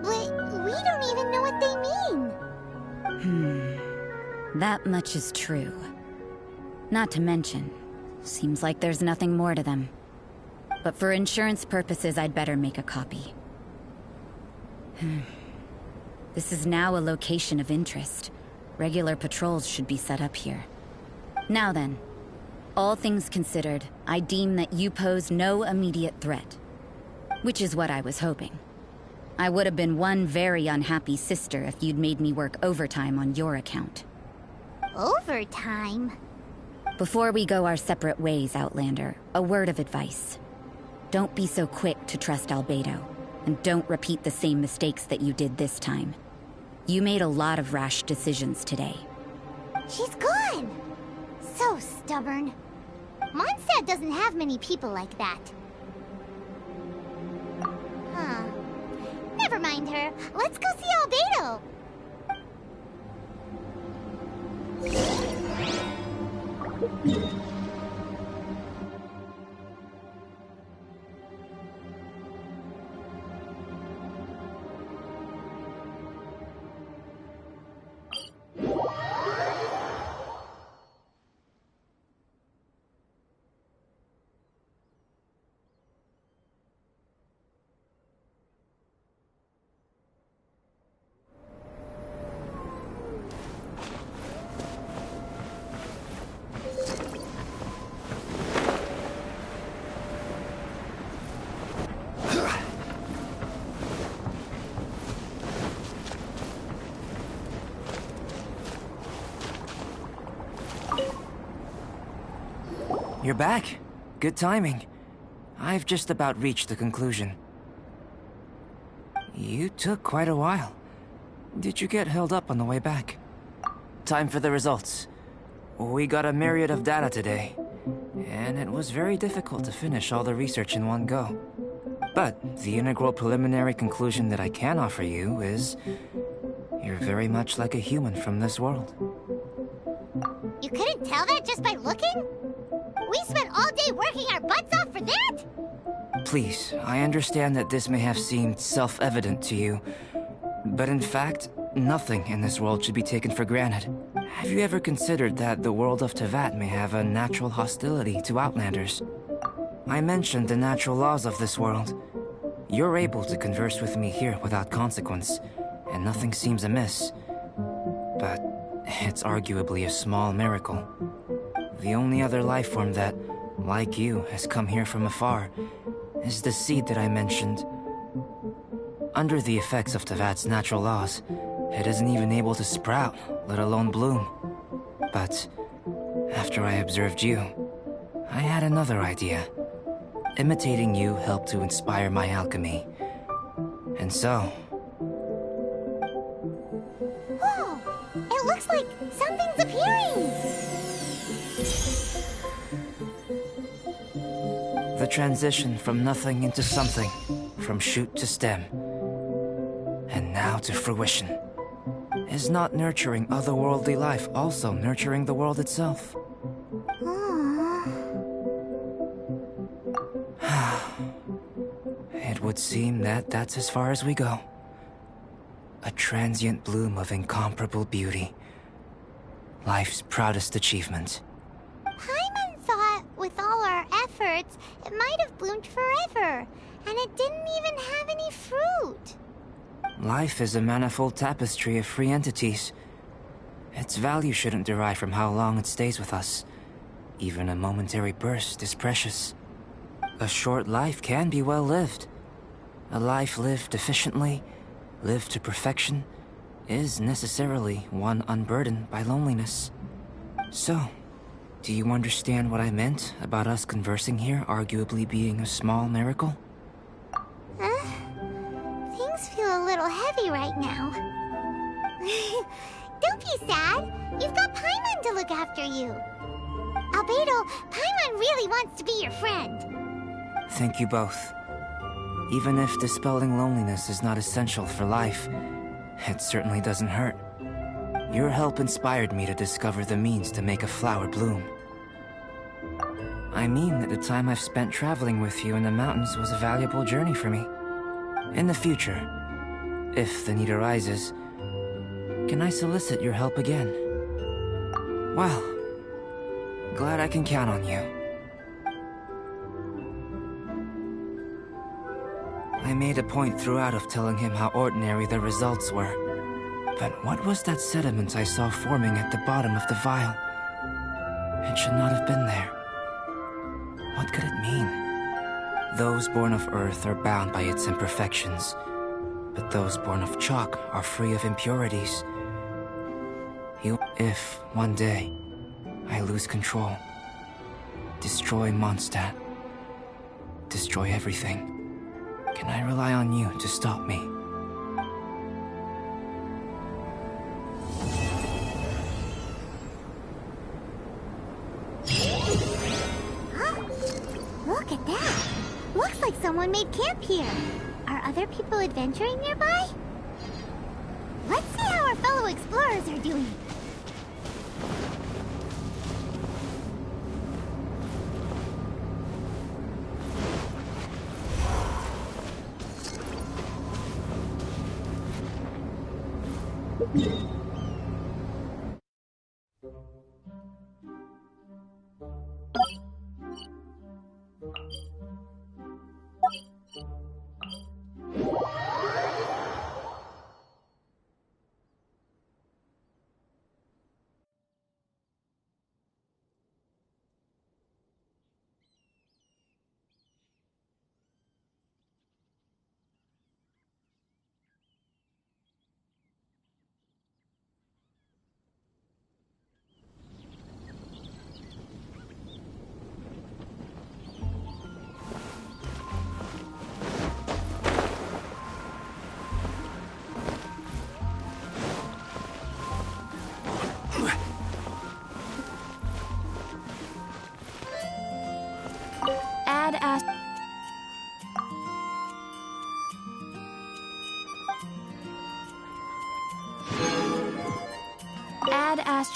But we don't even know what they mean. That much is true. Not to mention, seems like there's nothing more to them. But for insurance purposes, I'd better make a copy. This is now a location of interest. Regular patrols should be set up here. Now then, all things considered, I deem that you pose no immediate threat. Which is what I was hoping. I would have been one very unhappy sister if you'd made me work overtime on your account. Overtime? Before we go our separate ways, Outlander, a word of advice. Don't be so quick to trust Albedo, and don't repeat the same mistakes that you did this time. You made a lot of rash decisions today. She's gone! So stubborn. Mondstadt doesn't have many people like that. Huh. Never mind her. Let's go see Albedo! You're back. Good timing. I've just about reached the conclusion. You took quite a while. Did you get held up on the way back? Time for the results. We got a myriad of data today, and it was very difficult to finish all the research in one go. But the integral preliminary conclusion that I can offer you is you're very much like a human from this world. You couldn't tell that just by looking? We spent all day working our butts off for that? Please, I understand that this may have seemed self-evident to you, but in fact, nothing in this world should be taken for granted. Have you ever considered that the world of Teyvat may have a natural hostility to Outlanders? I mentioned the natural laws of this world. You're able to converse with me here without consequence, and nothing seems amiss. But it's arguably a small miracle. The only other life form that, like you, has come here from afar is the seed that I mentioned. Under the effects of Teyvat's natural laws, it isn't even able to sprout, let alone bloom. But after I observed you, I had another idea. Imitating you helped to inspire my alchemy. And so... Whoa! It looks like something's appearing! The transition from nothing into something, from shoot to stem, and now to fruition. Is not nurturing otherworldly life also nurturing the world itself? It would seem that that's as far as we go. A transient bloom of incomparable beauty. Life's proudest achievement. Paimon thought, with all our efforts, it might have bloomed forever, and it didn't even have any fruit. Life is a manifold tapestry of free entities. Its value shouldn't derive from how long it stays with us. Even a momentary burst is precious. A short life can be well lived. A life lived efficiently, lived to perfection, is necessarily one unburdened by loneliness. So, do you understand what I meant about us conversing here arguably being a small miracle? Things feel a little heavy right now. Don't be sad. You've got Paimon to look after you. Albedo, Paimon really wants to be your friend. Thank you both. Even if dispelling loneliness is not essential for life, it certainly doesn't hurt. Your help inspired me to discover the means to make a flower bloom. I mean that the time I've spent traveling with you in the mountains was a valuable journey for me. In the future, if the need arises, can I solicit your help again? Well, glad I can count on you. I made a point throughout of telling him how ordinary the results were. But what was that sediment I saw forming at the bottom of the vial? It should not have been there. What could it mean? Those born of Earth are bound by its imperfections, but those born of chalk are free of impurities. If, one day, I lose control, destroy Mondstadt, destroy everything, can I rely on you to stop me? Huh? Look at that! Looks like someone made camp here. Are other people adventuring nearby? Let's see how our fellow explorers are doing. badass...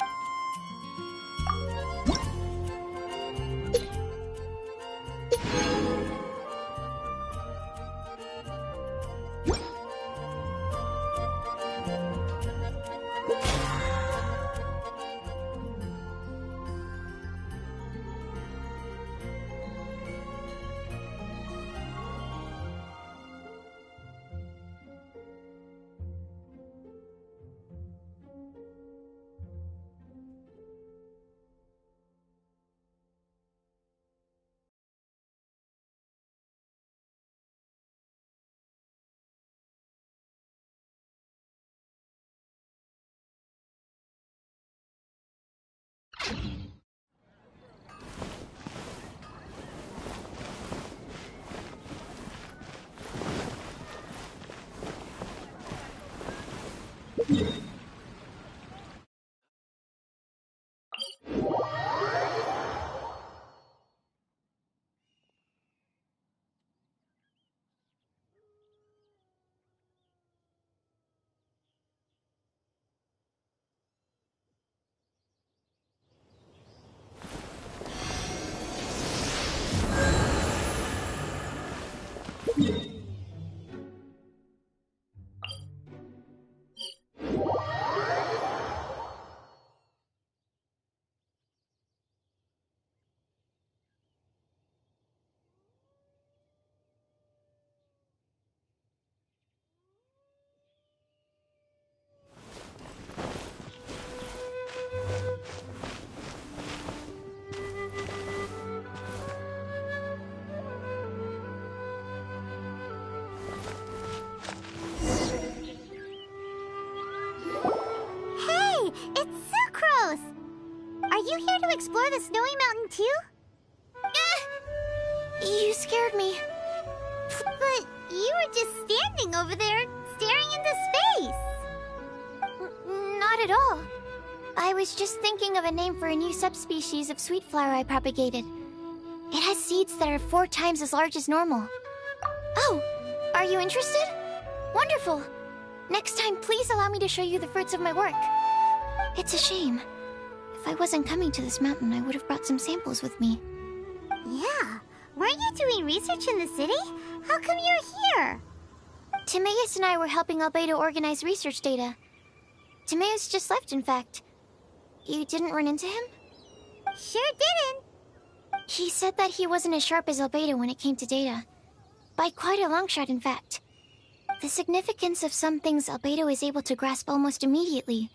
Hey, it's Sucrose! Are you here to explore the snowy mountain too? You scared me. But you were just standing over there, staring into space. Not at all. I was just thinking of a name for a new subspecies of sweet flower I propagated. It has seeds that are 4 times as large as normal. Oh, are you interested? Wonderful. Next time, please allow me to show you the fruits of my work. It's a shame. If I wasn't coming to this mountain, I would have brought some samples with me. Yeah. Weren't you doing research in the city? How come you're here? Timaeus and I were helping Albedo organize research data. Timaeus just left, in fact. You didn't run into him? Sure didn't. He said that he wasn't as sharp as Albedo when it came to data. By quite a long shot, in fact. The significance of some things Albedo is able to grasp almost immediately,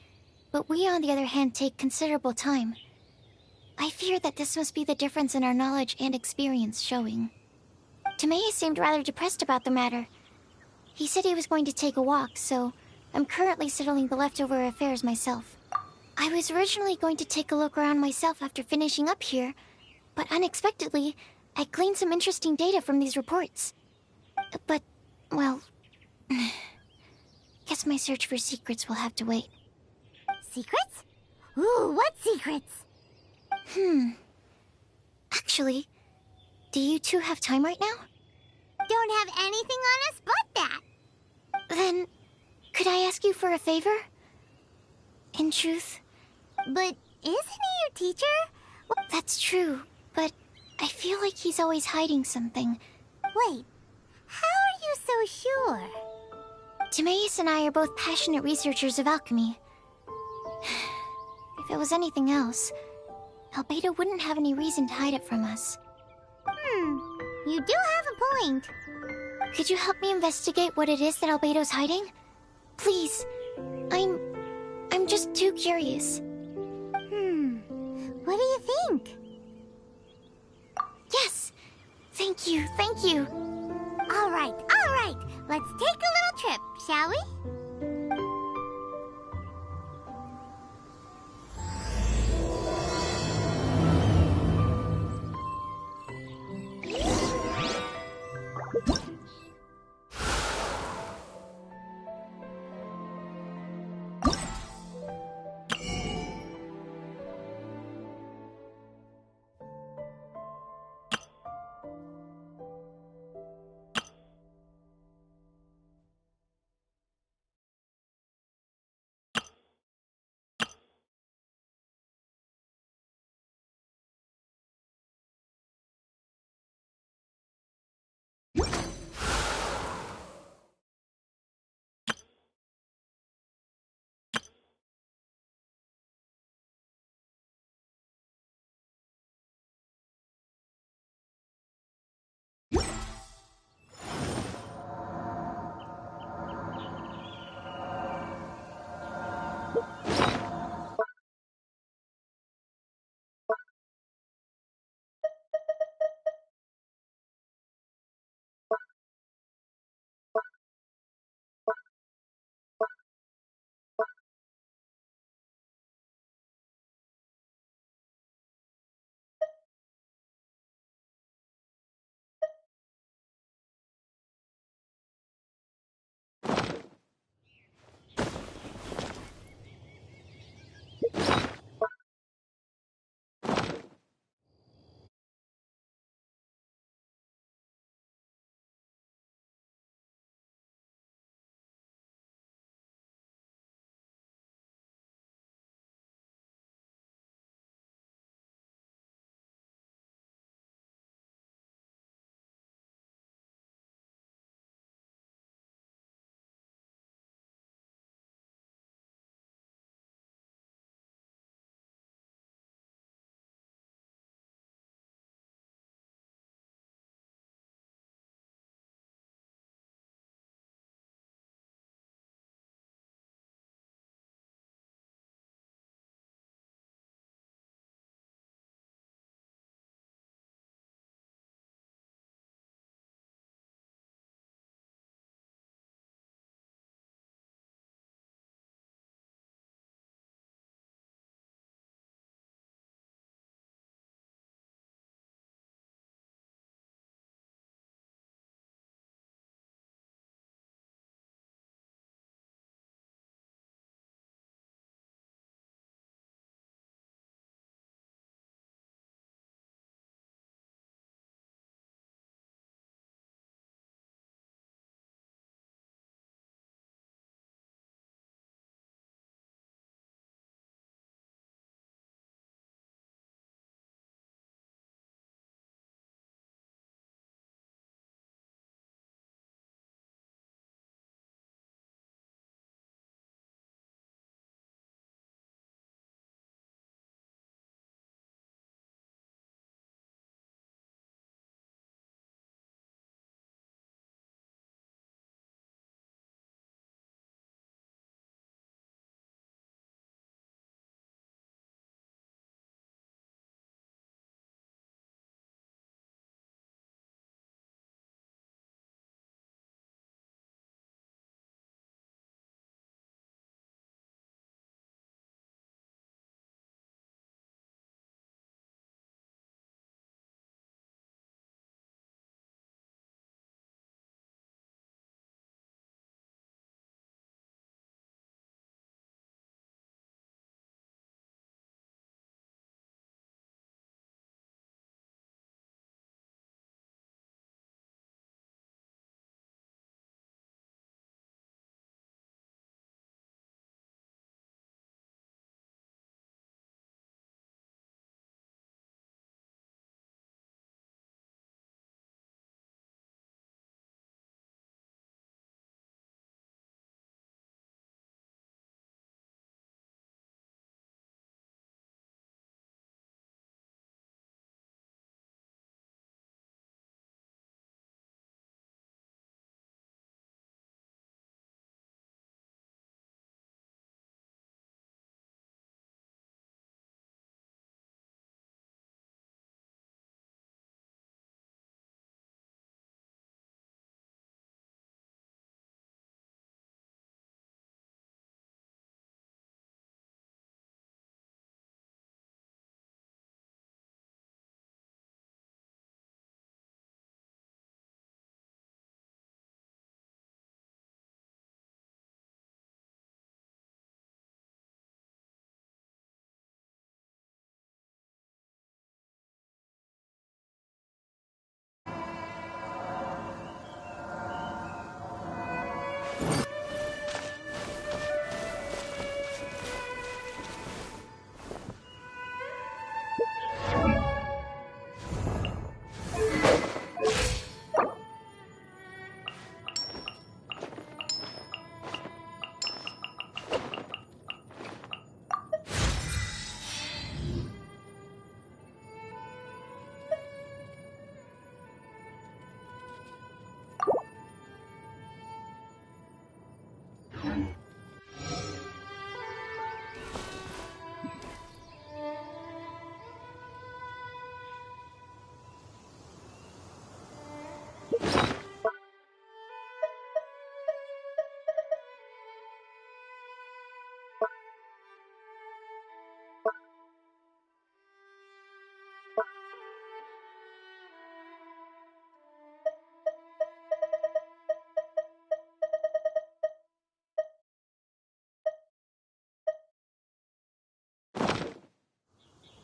but we, on the other hand, take considerable time. I fear that this must be the difference in our knowledge and experience showing. Timaeus seemed rather depressed about the matter. He said he was going to take a walk, so I'm currently settling the leftover affairs myself. I was originally going to take a look around myself after finishing up here, but unexpectedly, I gleaned some interesting data from these reports. But, well... guess my search for secrets will have to wait. Secrets? Ooh, what secrets? Actually, do you two have time right now? Don't have anything on us but that. Then, could I ask you for a favor? In truth. But isn't he your teacher? That's true, but I feel like he's always hiding something. Wait, how are you so sure? Timaeus and I are both passionate researchers of alchemy. If it was anything else, Albedo wouldn't have any reason to hide it from us. You do have a point. Could you help me investigate what it is that Albedo's hiding? Please. I'm just too curious. What do you think? Yes! Thank you, thank you. All right. Let's take a little trip, shall we?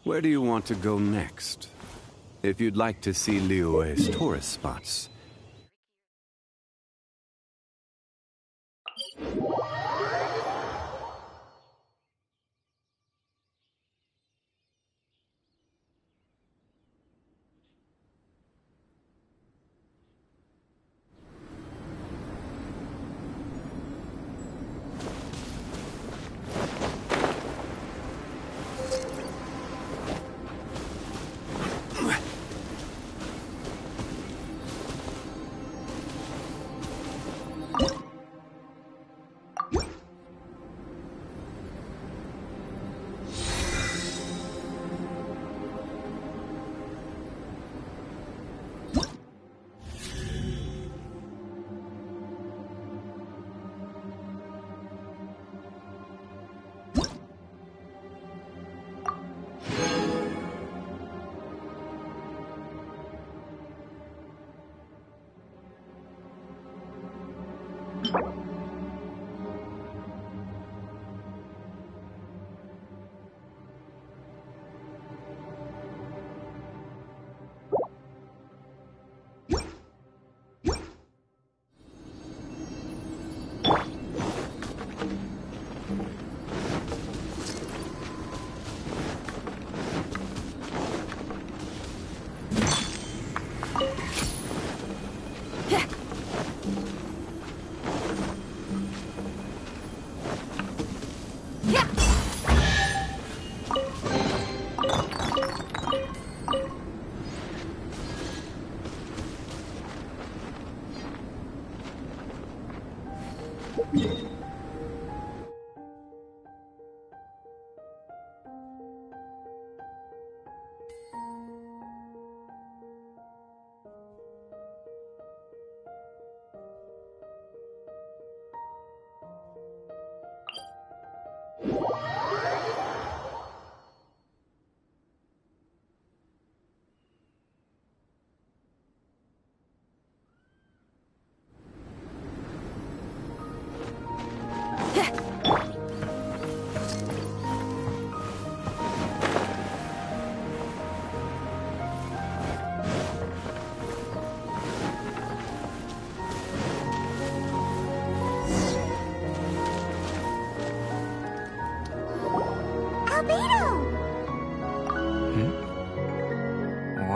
Where do you want to go next? If you'd like to see Liyue's tourist spots,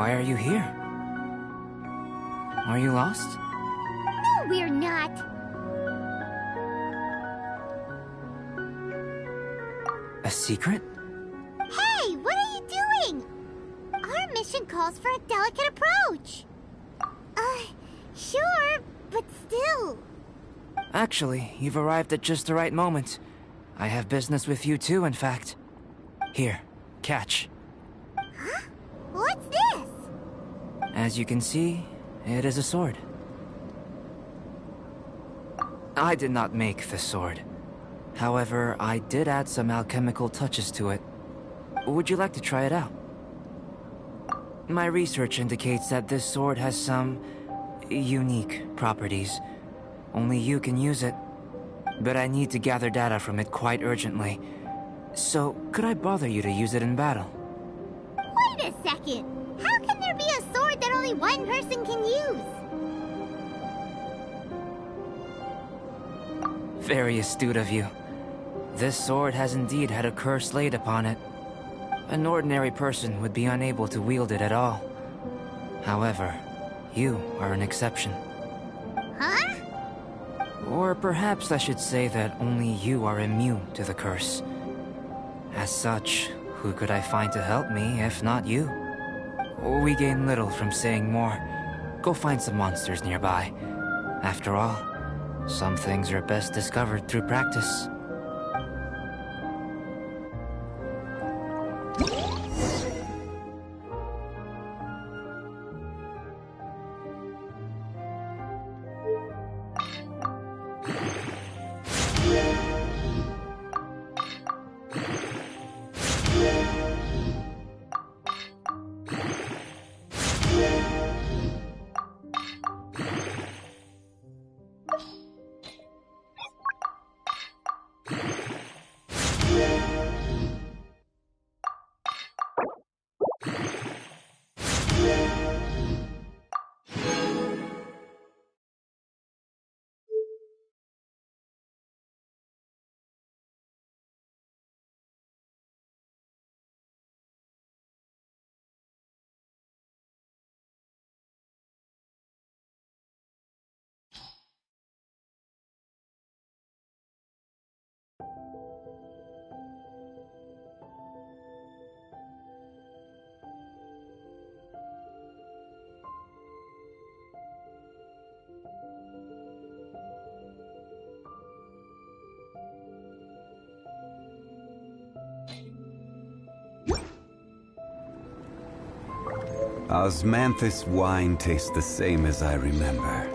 Why are you here? Are you lost? No, we're not. A secret? Hey, what are you doing? Our mission calls for a delicate approach. Sure, but still. Actually, you've arrived at just the right moment. I have business with you too, in fact. Here, catch. Huh? What's this? As you can see, it is a sword. I did not make the sword. However, I did add some alchemical touches to it. Would you like to try it out? My research indicates that this sword has some unique properties. Only you can use it. But I need to gather data from it quite urgently. So, could I bother you to use it in battle? Wait a second! How can there be a sword that only one person can use? Very astute of you. This sword has indeed had a curse laid upon it. An ordinary person would be unable to wield it at all. However, you are an exception. Huh? Or perhaps I should say that only you are immune to the curse. As such, who could I find to help me if not you? We gain little from saying more. Go find some monsters nearby. After all, some things are best discovered through practice. Osmanthus wine tastes the same as I remember.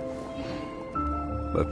But...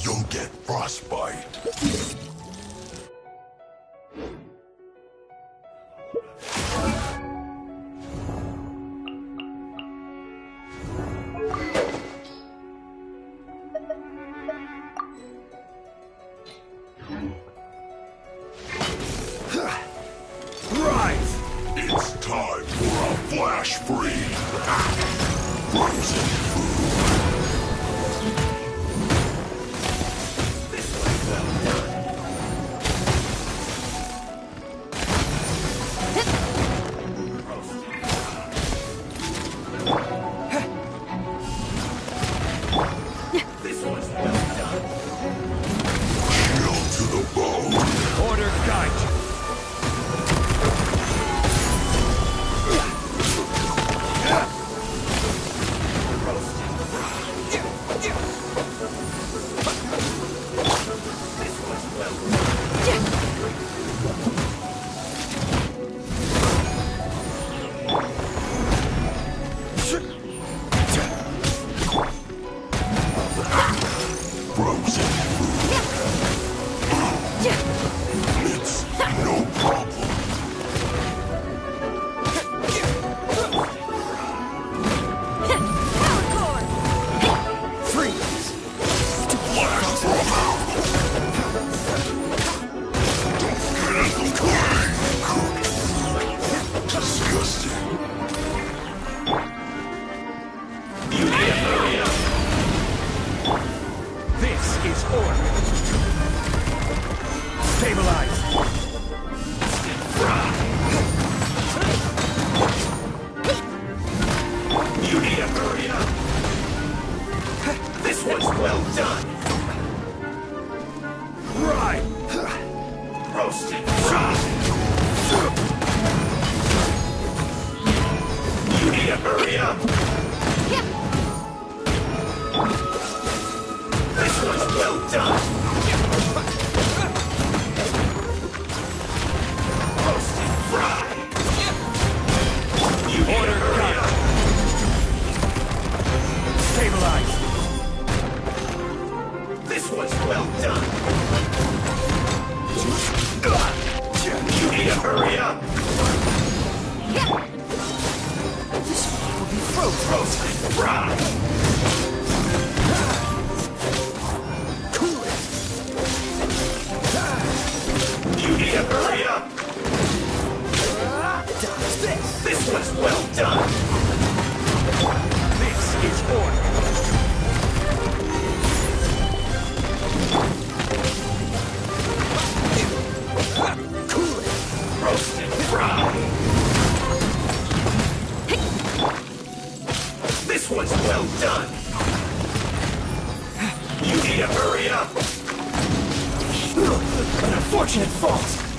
You'll get frostbite. Rise! It's time for a flash freeze. Frozen food. This was well done! unfortunate fault!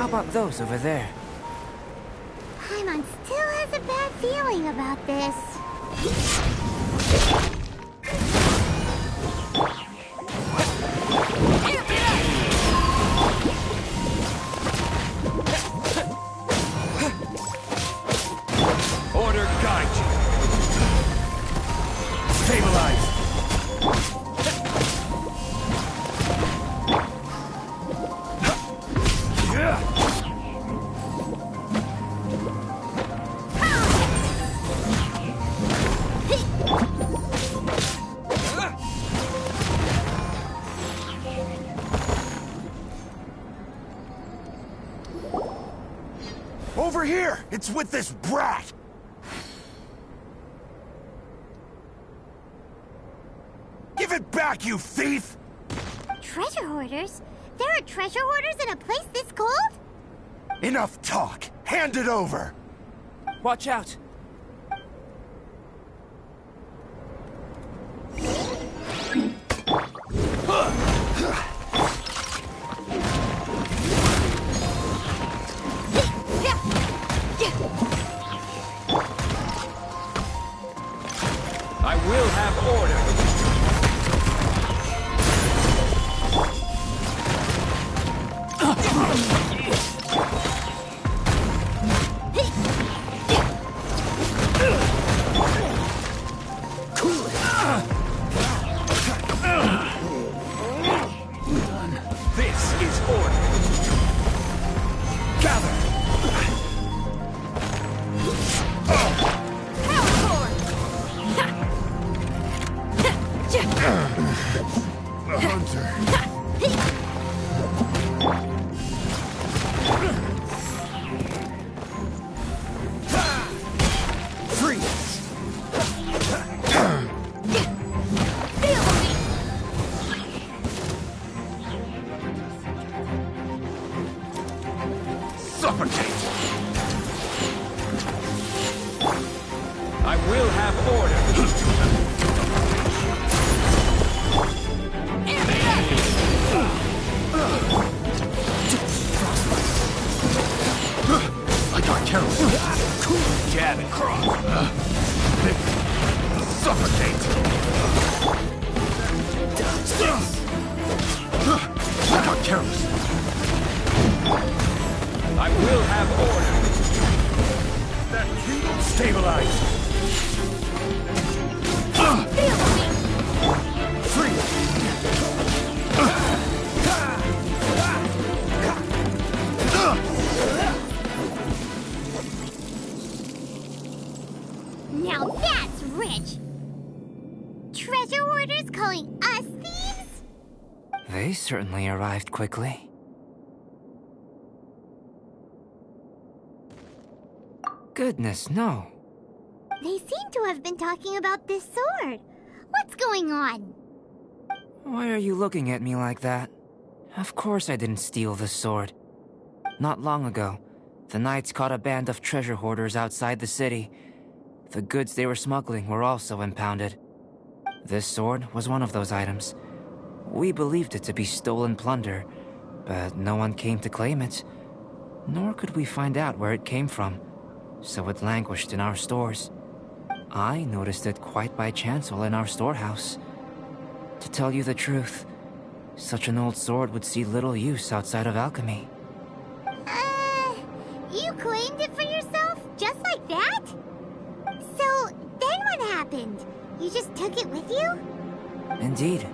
How about those over there? Paimon still has a bad feeling about this. Order guide you. Stabilize. Over here! It's with this brat! Give it back, you thief! Treasure hoarders? There are treasure hoarders in a place this cold? Enough talk! Hand it over! Watch out! I will have order! This is order! Gather! A hunter. Suffocate! I will have order! I got careless. Jab and cross. Suffocate! I got careless. I will have order. That kingdom stabilized. Free. Now that's rich! Treasure hoarders calling us thieves? They certainly arrived quickly. Goodness, no. They seem to have been talking about this sword. What's going on? Why are you looking at me like that? Of course I didn't steal the sword. Not long ago, the Knights caught a band of treasure hoarders outside the city. The goods they were smuggling were also impounded. This sword was one of those items. We believed it to be stolen plunder, but no one came to claim it. Nor could we find out where it came from, so it languished in our stores. I noticed it quite by chance while in our storehouse. To tell you the truth, such an old sword would see little use outside of alchemy. You claimed it for yourself? Just like that? So, then what happened? You just took it with you? Indeed.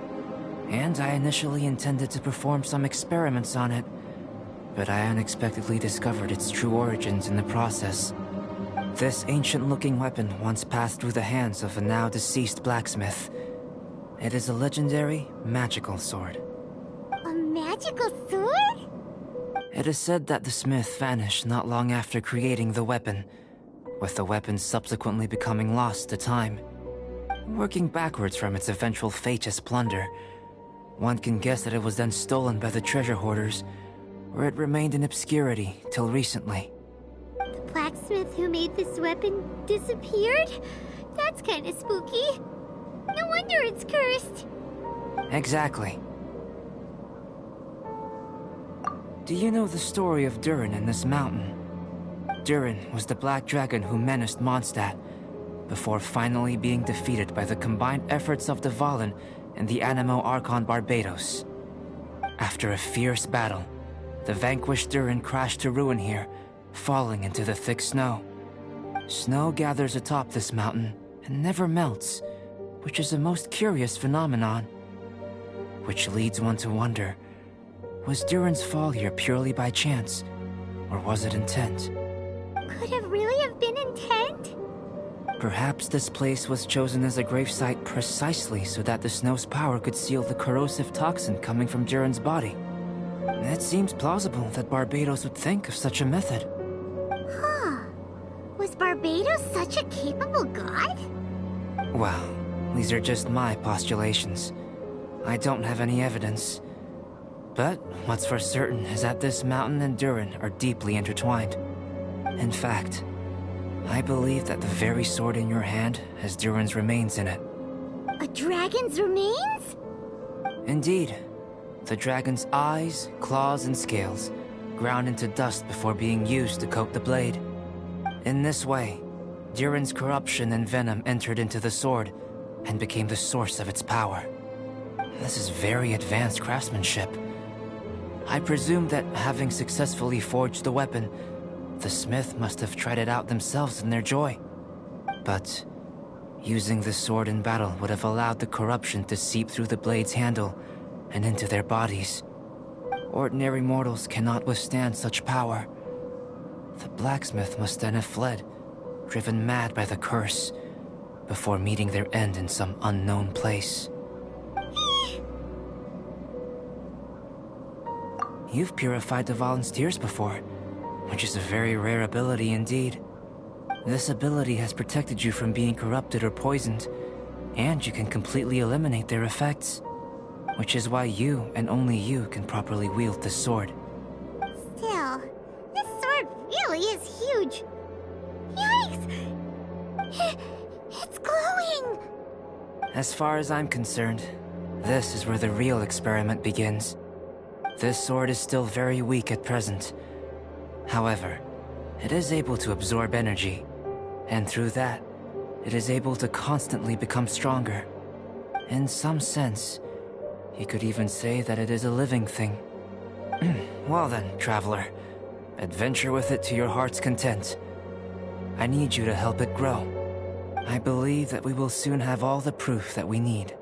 And I initially intended to perform some experiments on it, but I unexpectedly discovered its true origins in the process. This ancient-looking weapon once passed through the hands of a now-deceased blacksmith. It is a legendary, magical sword. A magical sword? It is said that the smith vanished not long after creating the weapon, with the weapon subsequently becoming lost to time. Working backwards from its eventual fate as plunder, one can guess that it was then stolen by the treasure hoarders, where it remained in obscurity till recently. The blacksmith who made this weapon disappeared? That's kinda spooky. No wonder it's cursed. Exactly. Do you know the story of Durin and this mountain? Durin was the black dragon who menaced Mondstadt, before finally being defeated by the combined efforts of the Valen and the Animo Archon Barbados. After a fierce battle, the vanquished Durin crashed to ruin here, falling into the thick snow. Snow gathers atop this mountain and never melts, which is a most curious phenomenon. Which leads one to wonder, was Durin's fall here purely by chance, or was it intent? Could it really have been intent? Perhaps this place was chosen as a gravesite precisely so that the snow's power could seal the corrosive toxin coming from Durin's body. It seems plausible that Barbados would think of such a method. Huh. Was Barbados such a capable god? Well, these are just my postulations. I don't have any evidence. But what's for certain is that this mountain and Durin are deeply intertwined. In fact, I believe that the very sword in your hand has Durin's remains in it. A dragon's remains? Indeed. The dragon's eyes, claws, and scales ground into dust before being used to coat the blade. In this way, Durin's corruption and venom entered into the sword and became the source of its power. This is very advanced craftsmanship. I presume that having successfully forged the weapon, the smith must have tried it out themselves in their joy. But using the sword in battle would have allowed the corruption to seep through the blade's handle and into their bodies. Ordinary mortals cannot withstand such power. The blacksmith must then have fled, driven mad by the curse, before meeting their end in some unknown place. You've purified the volunteers before, which is a very rare ability indeed. This ability has protected you from being corrupted or poisoned, and you can completely eliminate their effects, which is why you and only you can properly wield this sword. Still, this sword really is huge. Yikes! It's glowing! As far as I'm concerned, this is where the real experiment begins. This sword is still very weak at present. However, it is able to absorb energy, and through that, it is able to constantly become stronger. In some sense, you could even say that it is a living thing. Well then, traveler, adventure with it to your heart's content. I need you to help it grow. I believe that we will soon have all the proof that we need.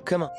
Come on.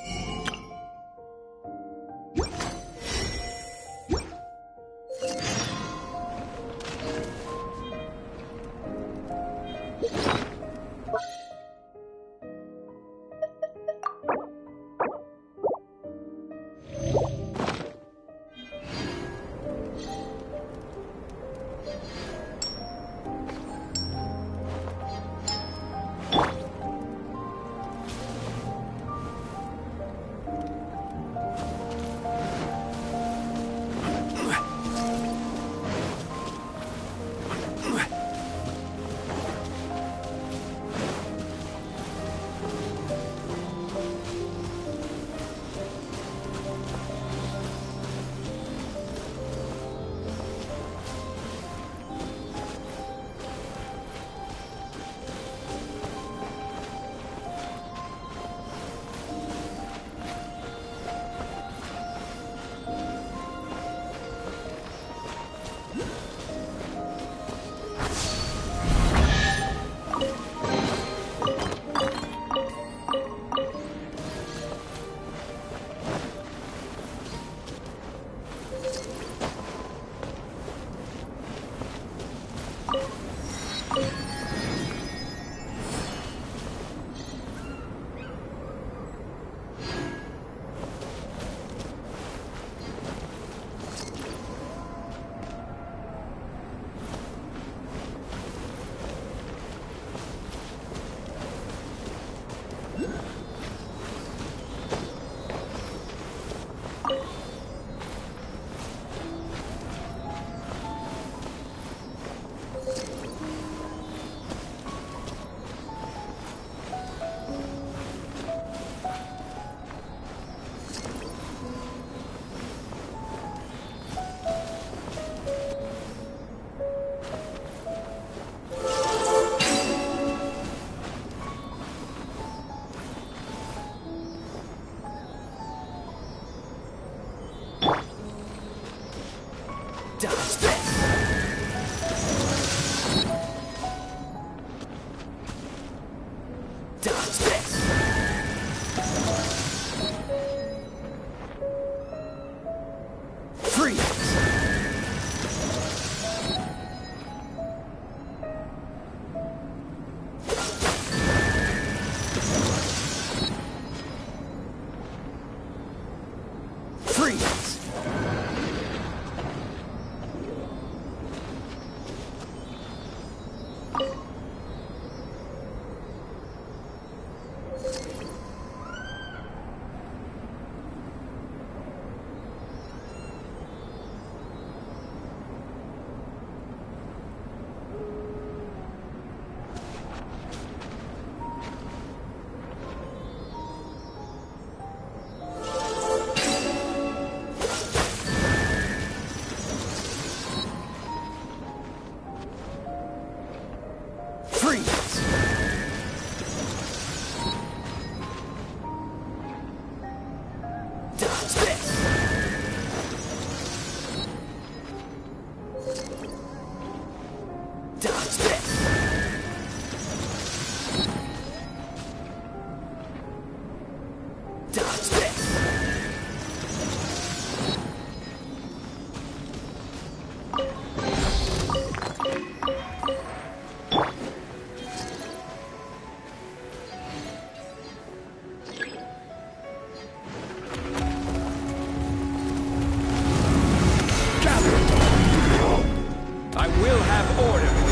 have order!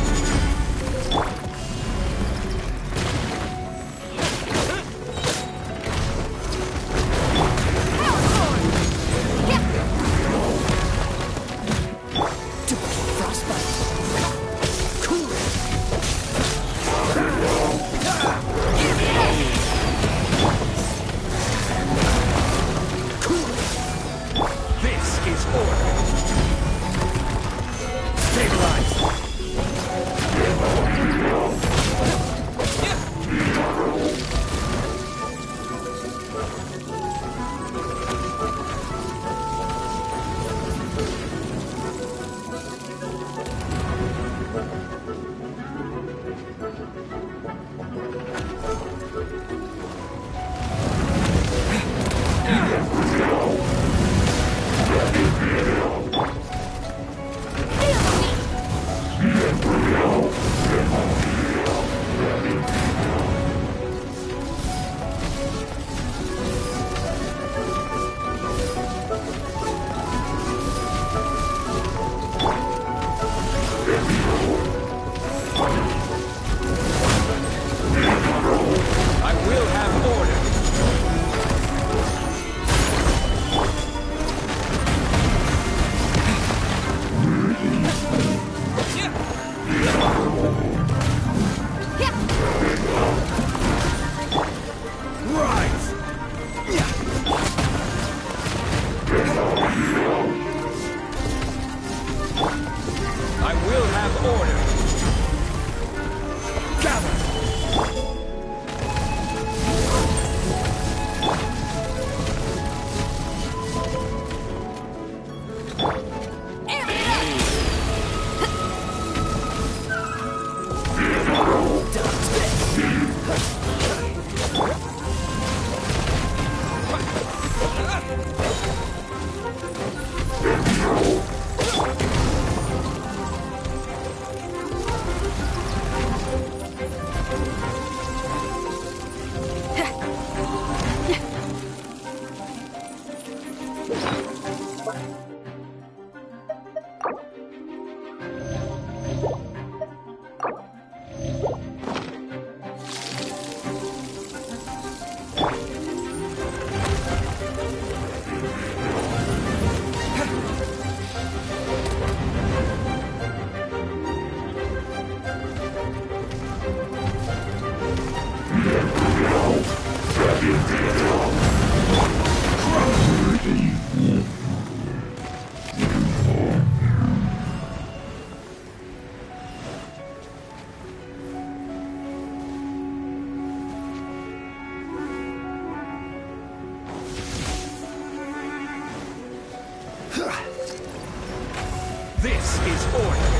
This is order!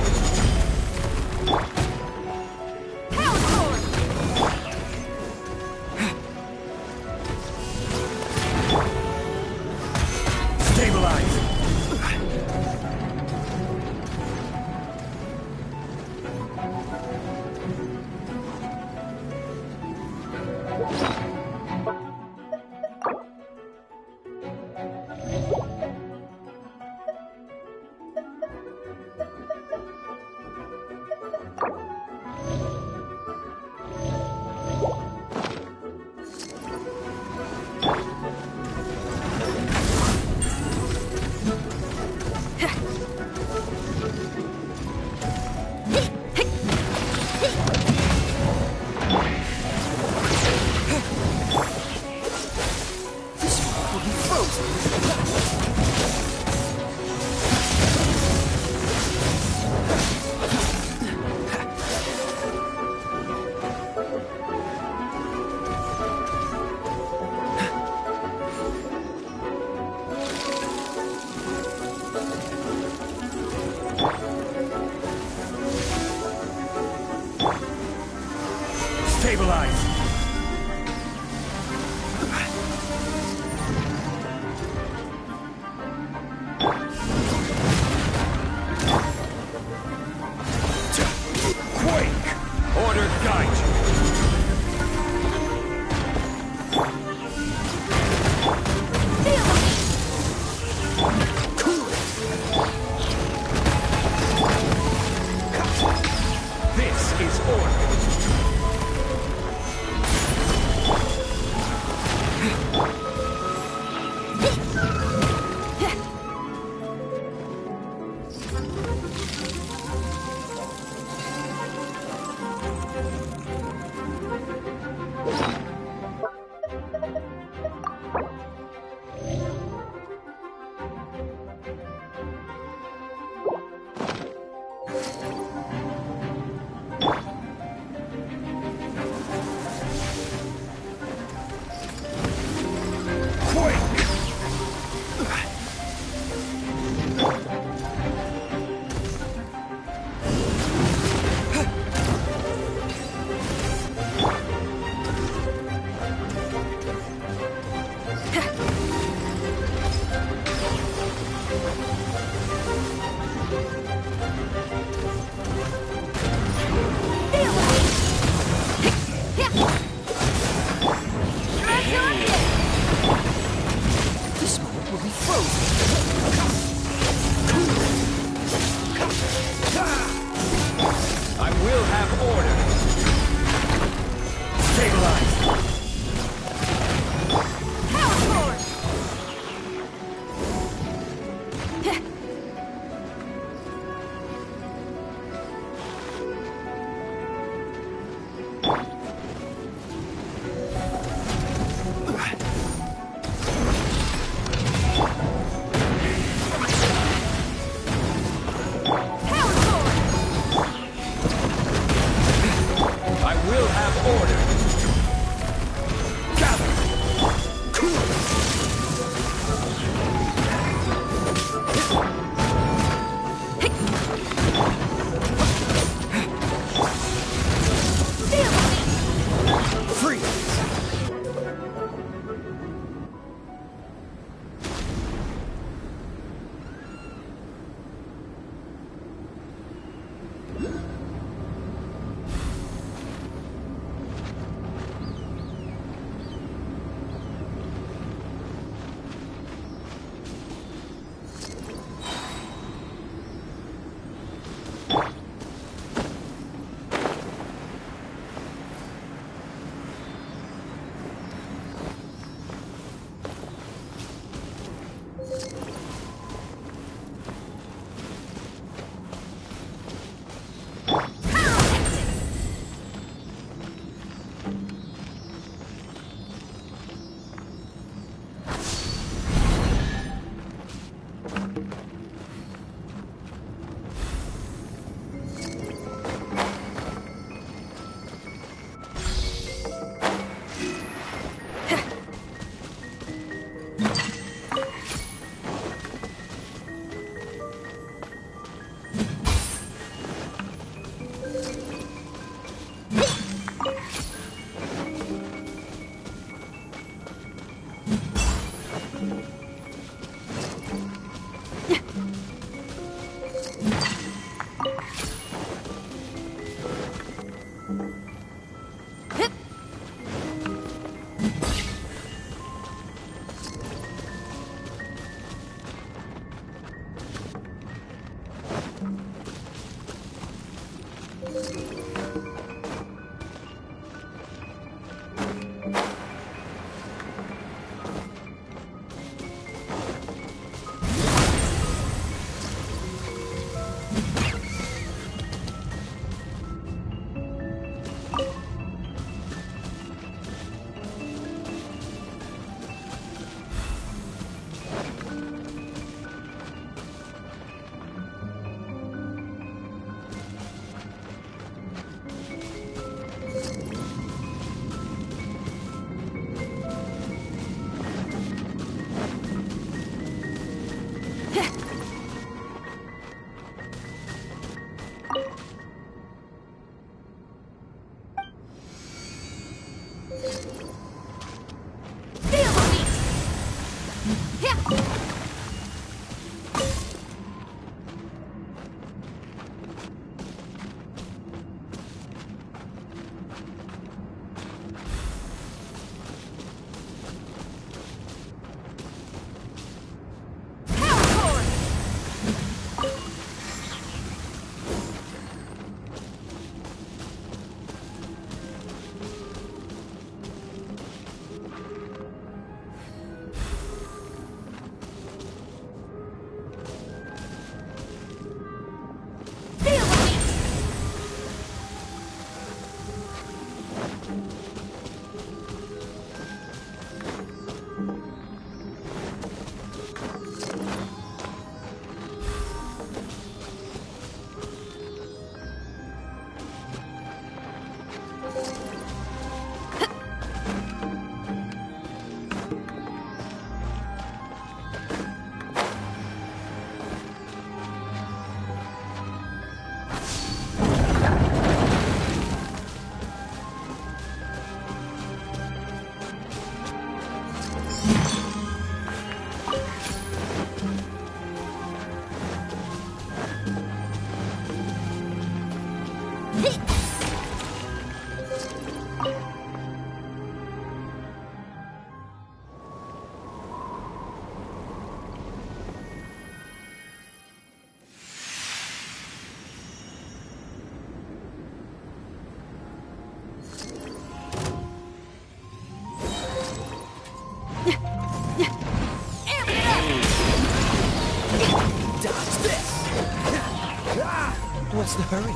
What's the hurry?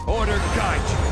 Order guide you.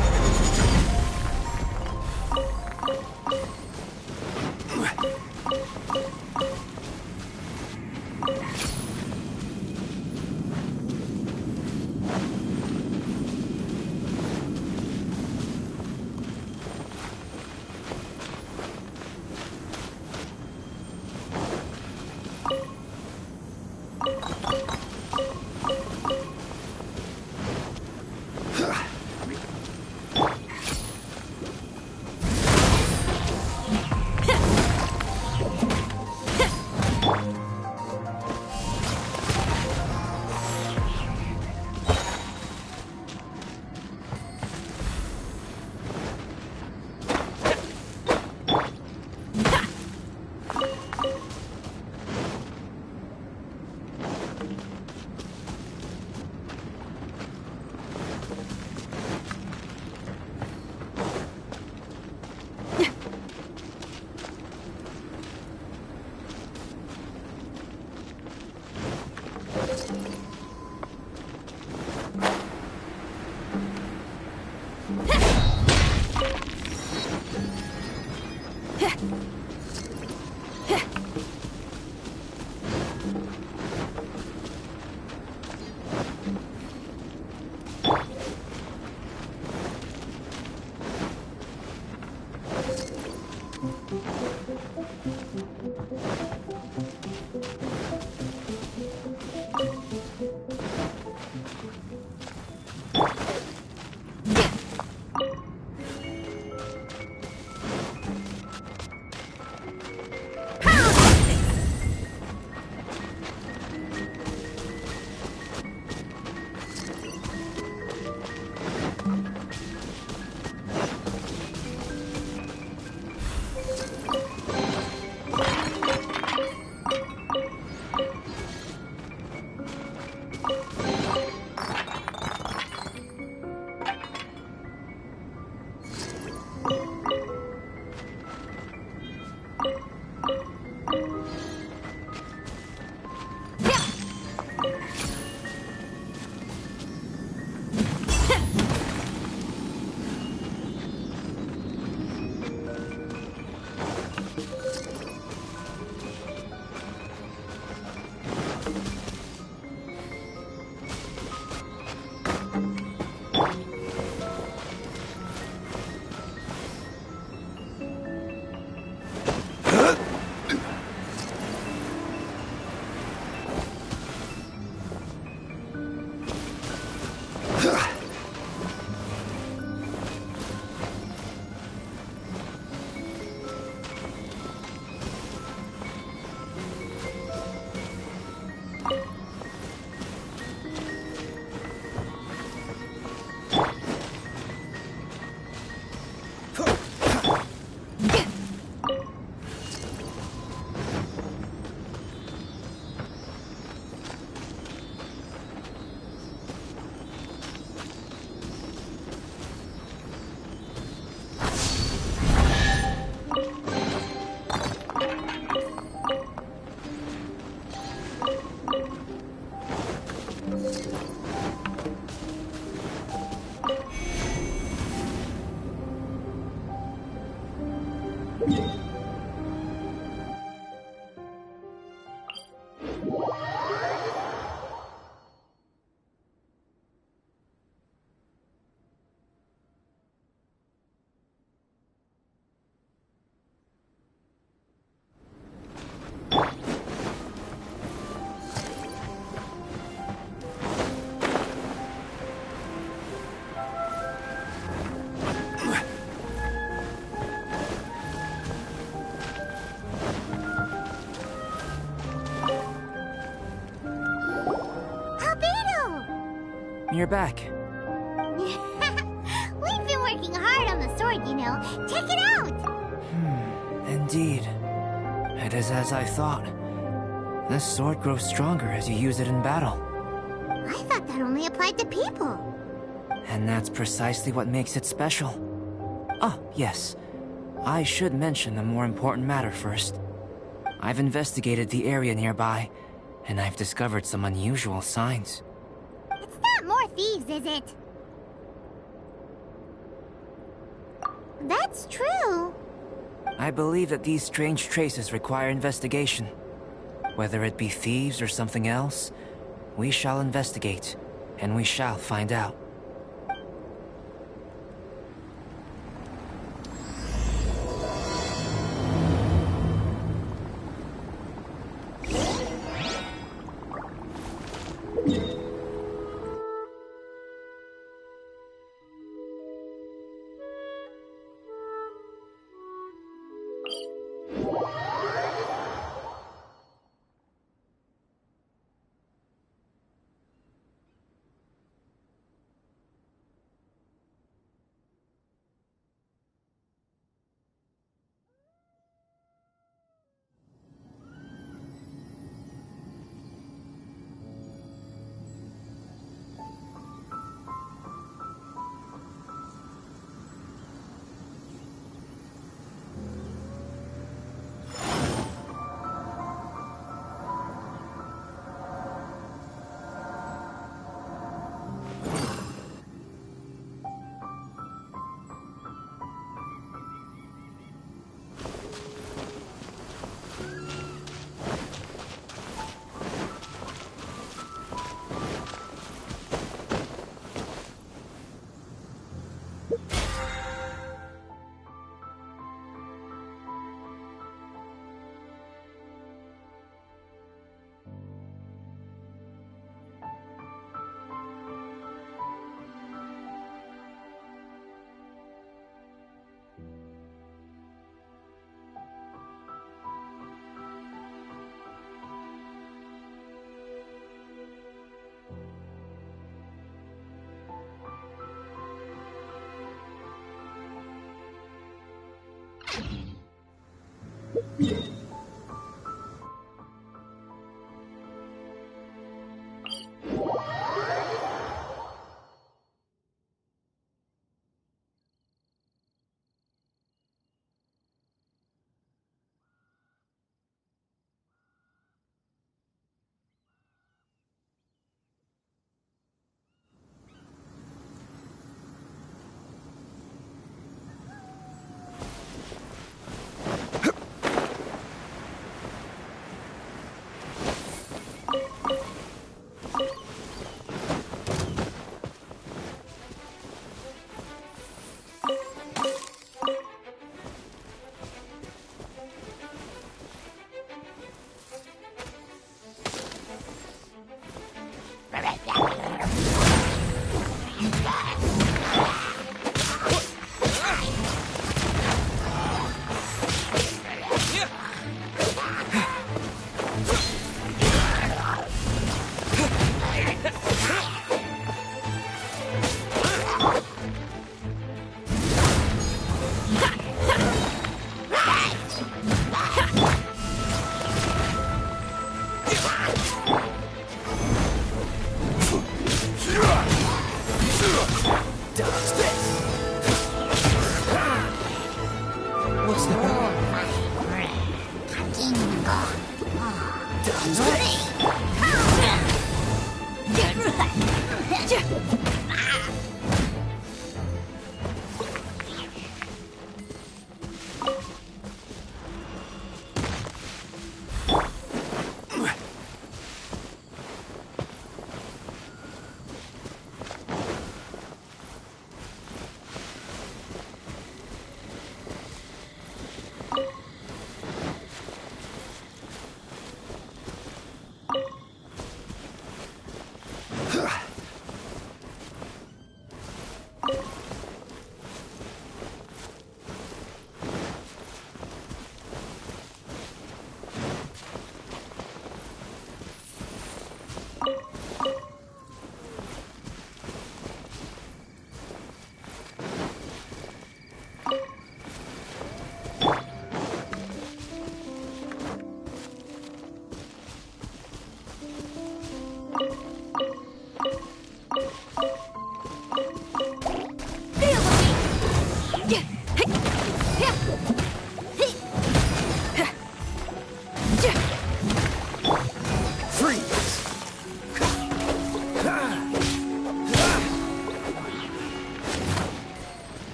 you're back. We've been working hard on the sword, you know. Check it out! Indeed. It is as I thought. This sword grows stronger as you use it in battle. I thought that only applied to people. And that's precisely what makes it special. Ah, yes. I should mention a more important matter first. I've investigated the area nearby, and I've discovered some unusual signs. It's not more thieves, is it? That's true. I believe that these strange traces require investigation. Whether it be thieves or something else, we shall investigate, and we shall find out.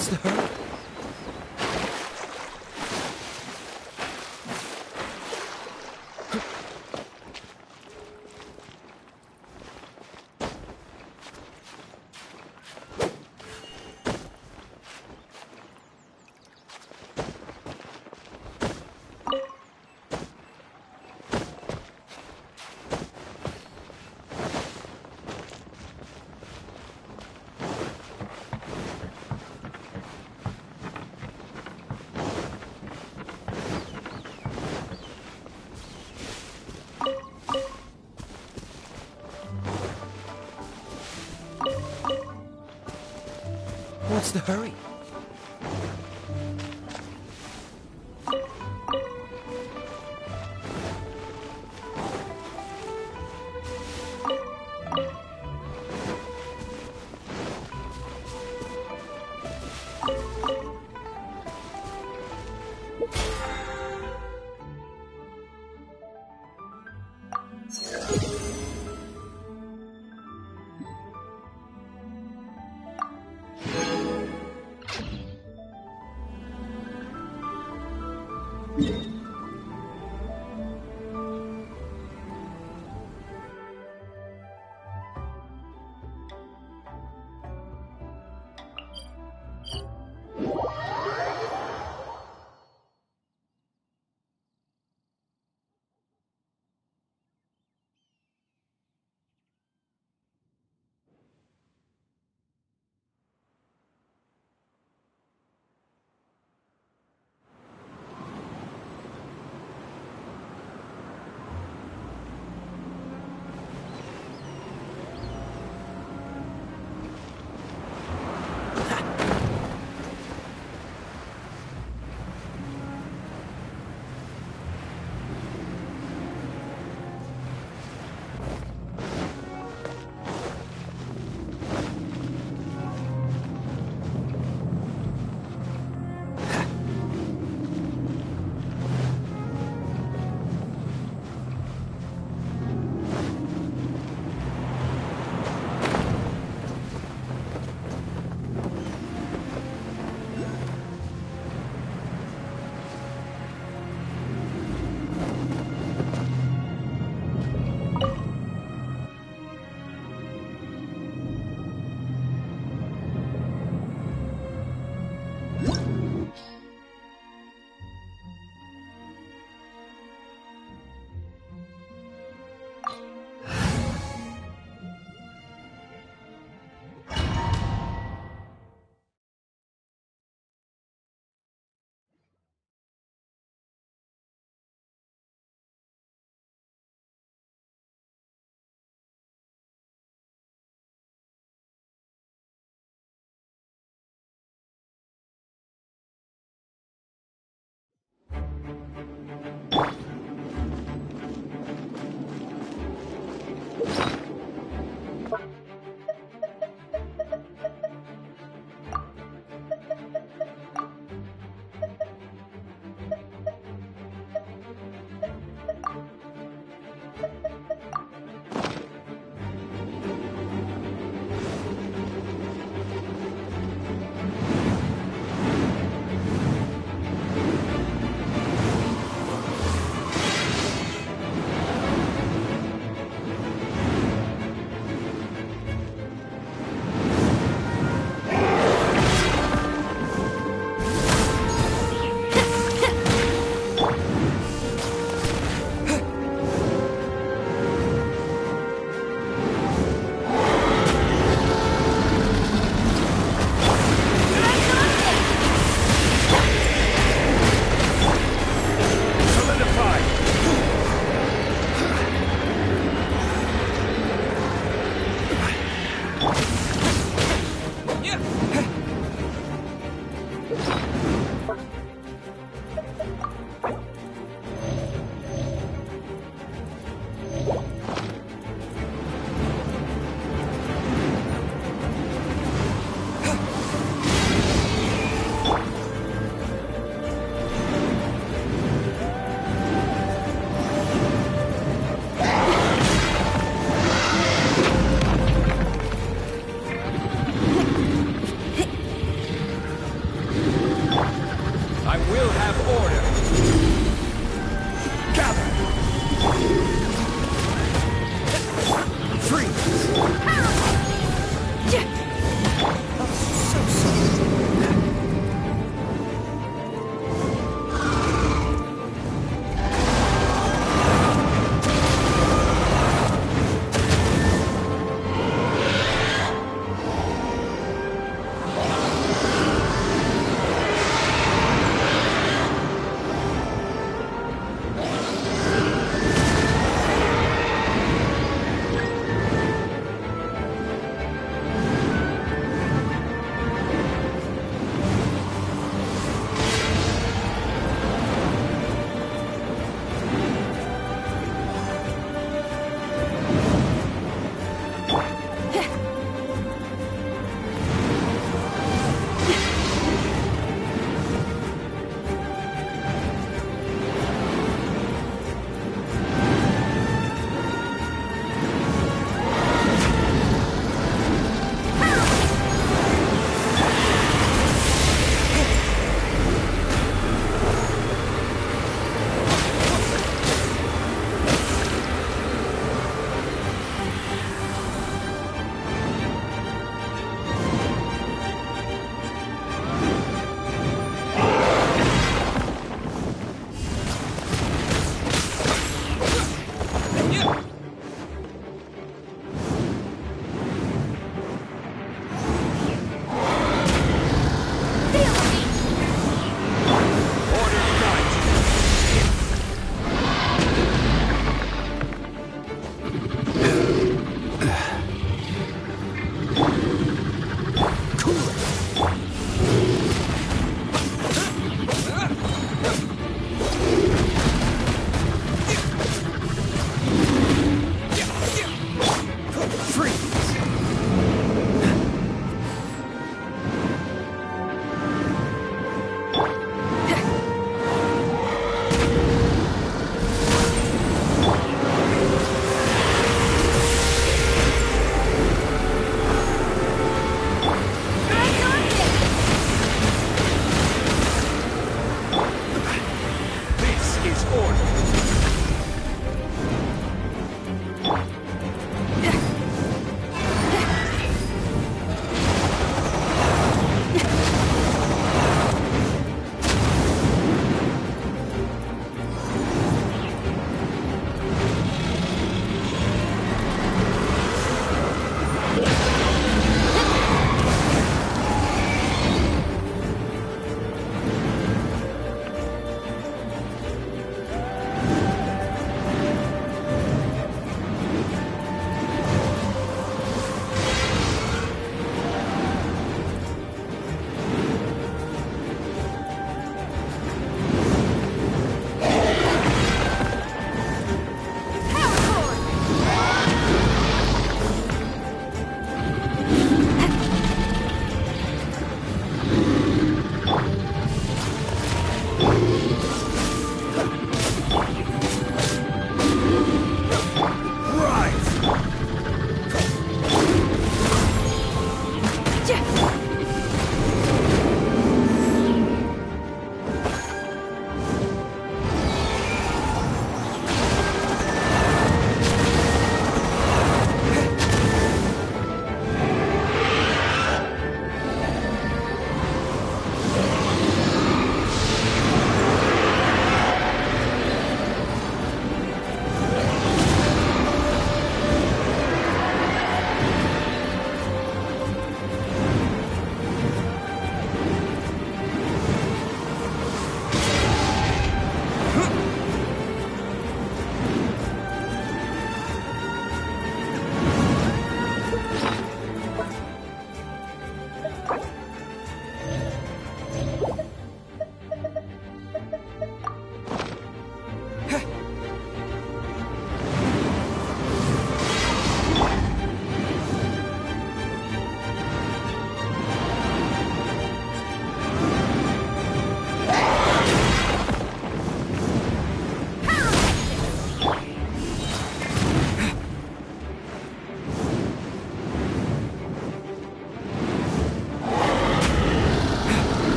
What's the hurry? What's the hurry? order. Gather! Freeze! So sorry.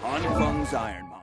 Anfang's Ironmonger.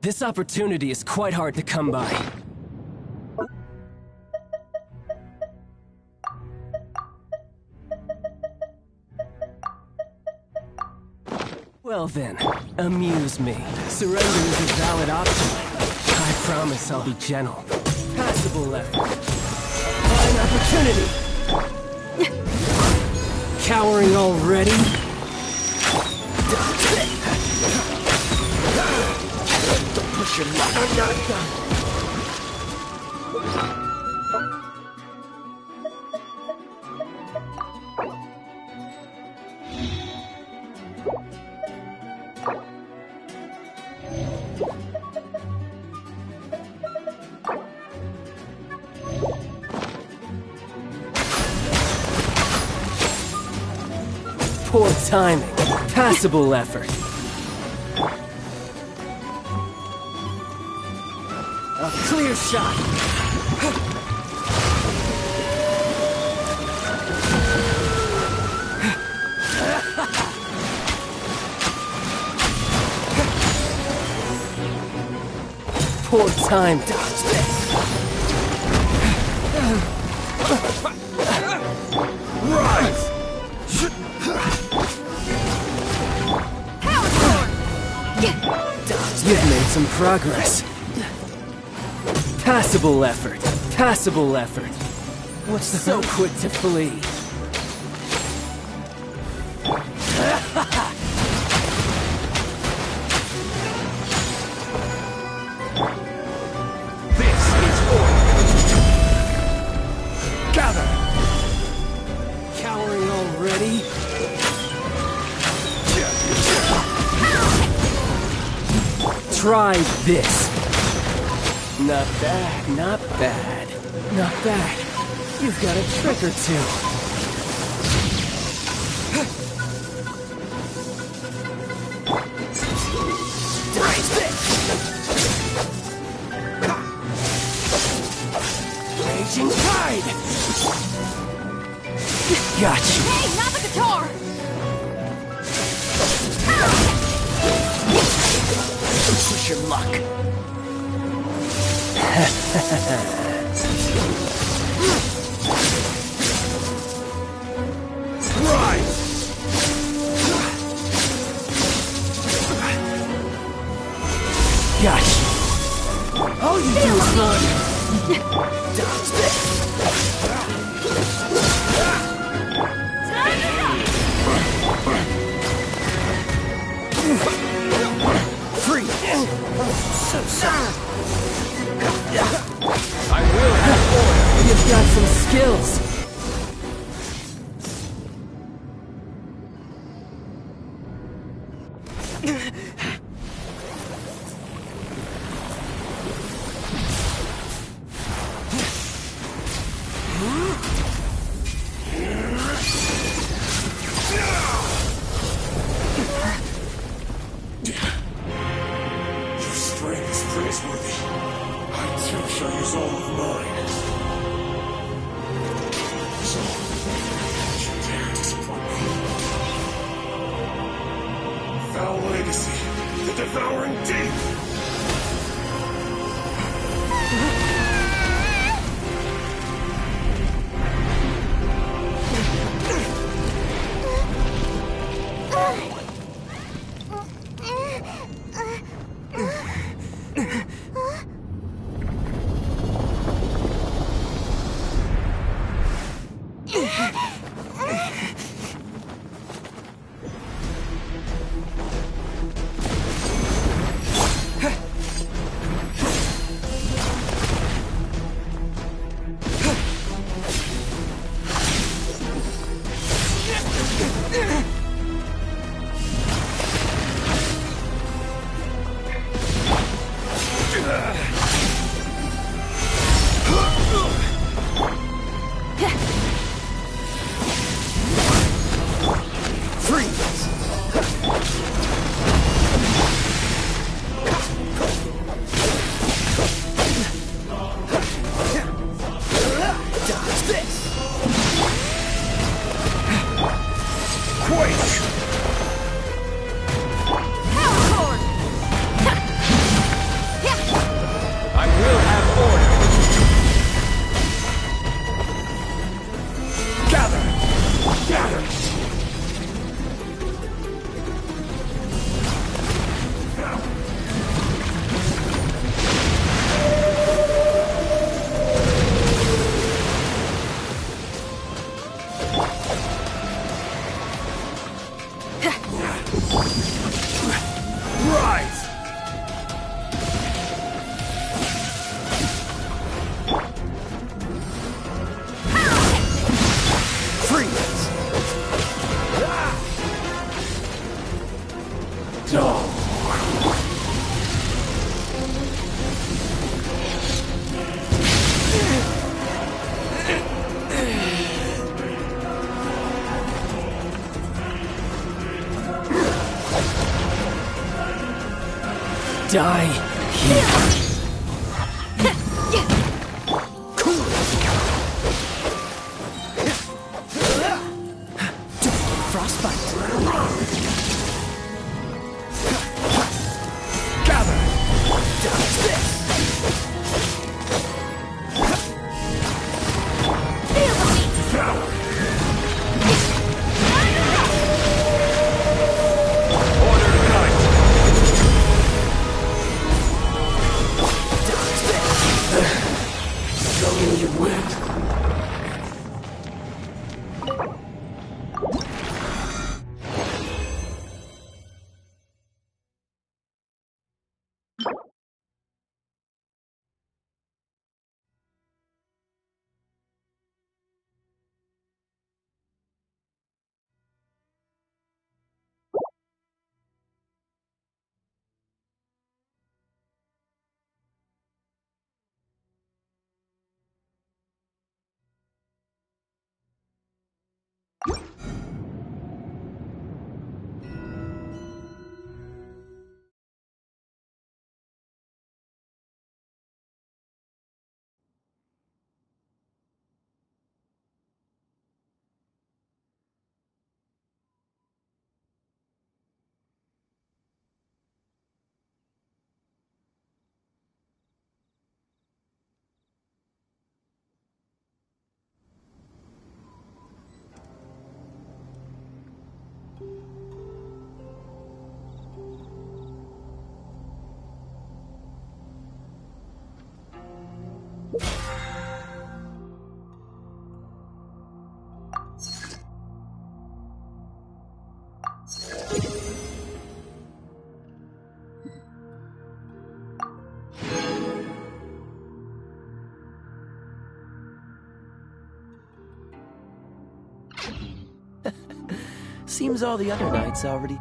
This opportunity is quite hard to come by. Well then, amuse me. Surrender is a valid option. I promise I'll be gentle. Passable effort. Fine opportunity. Cowering already? Push your luck. I'm not done. Poor timing. Passable effort. A clear shot. Poor time. Dodge this. Rise. You've made some progress. Passable effort. Passable effort. What's so quick to flee? This is order. Gather. Cowering already? Try this. Not bad, not bad. Not bad. You've got a trick or two. Raging tide! Gotcha. Hey, not the guitar! Push your luck. Rise! Gotcha. All you do is run. Dodge this. Free. So sorry. I will have order. You've got some skills. Your strength is praiseworthy. I too shall use all of mine. devouring deep! Die here. Frostbite. Gather. Dodge this. Seems all the other knights already...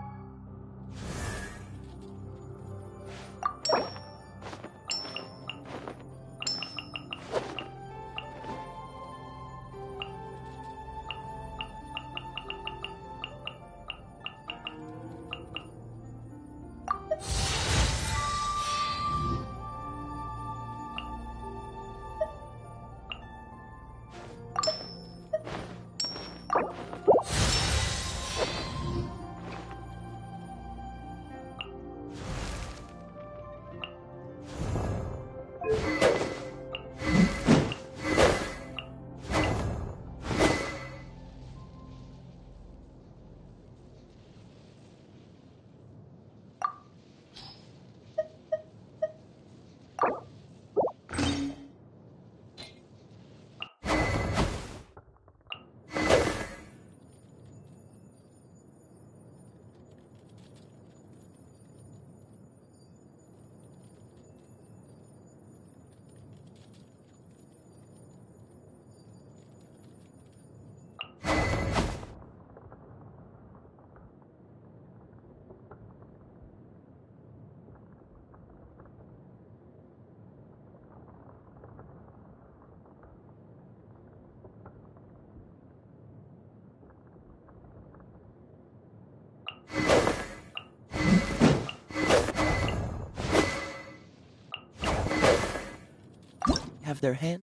have their hand.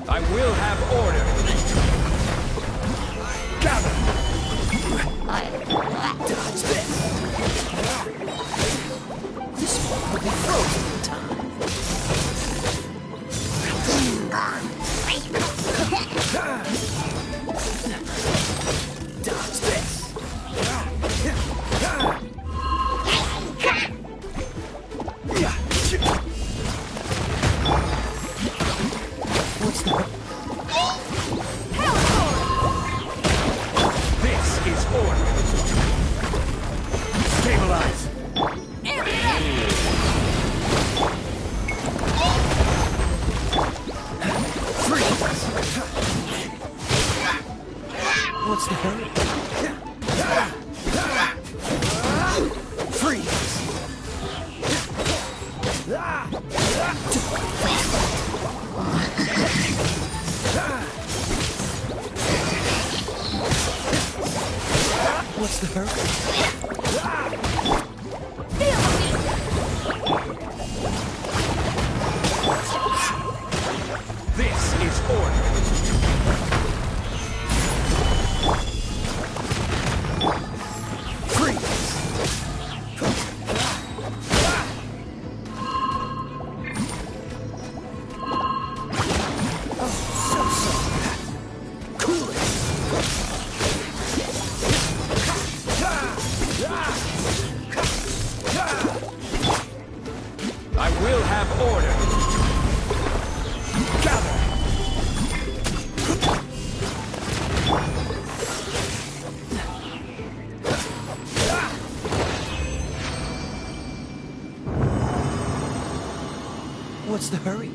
I will have order. Gather. Dodge this. This one will be frozen in time. Dodge this. What's the... This is order. Stabilize. Freeze! What's the hurry? Freeze! What's the hurry? This is order. What's the hurry?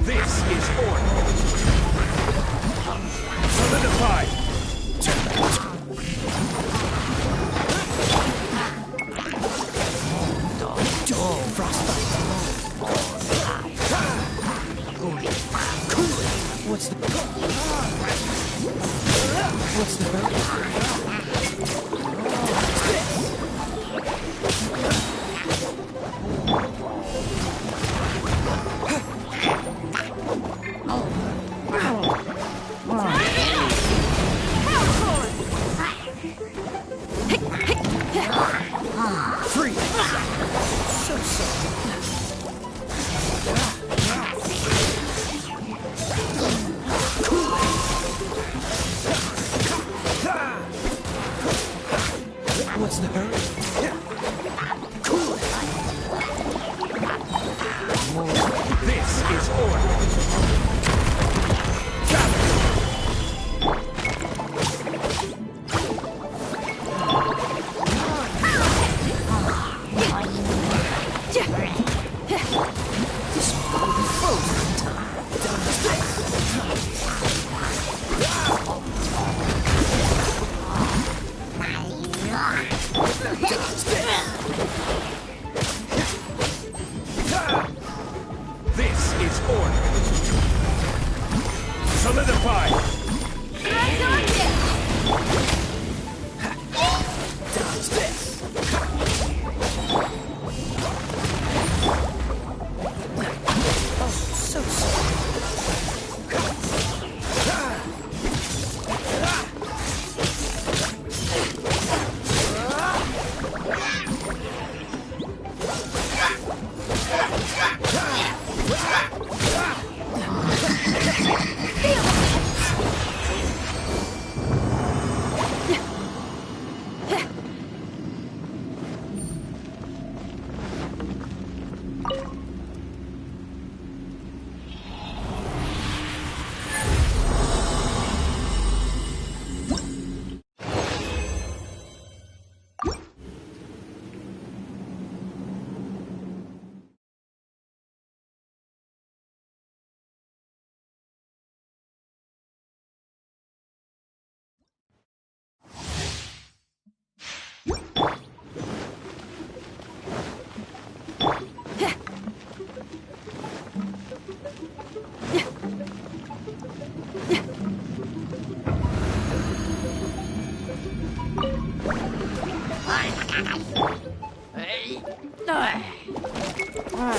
This is order. Solidified. What's the Free! So what's the hurry? Cool. This is order. This is order. Solidify. Dodge this. Oh, so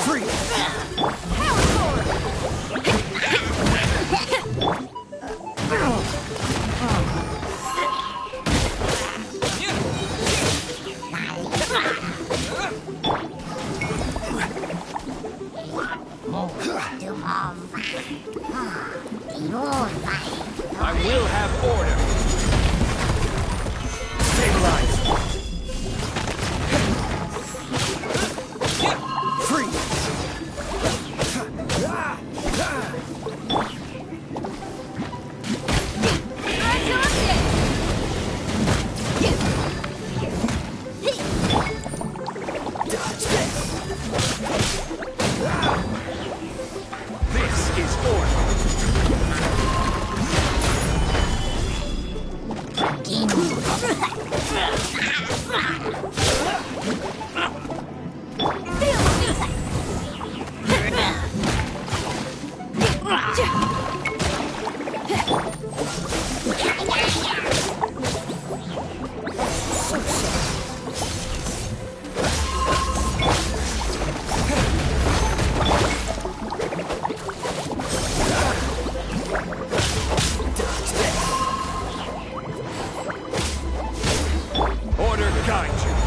free! I will have order. Stabilize. Free! Dodge this. is order. Order guide you.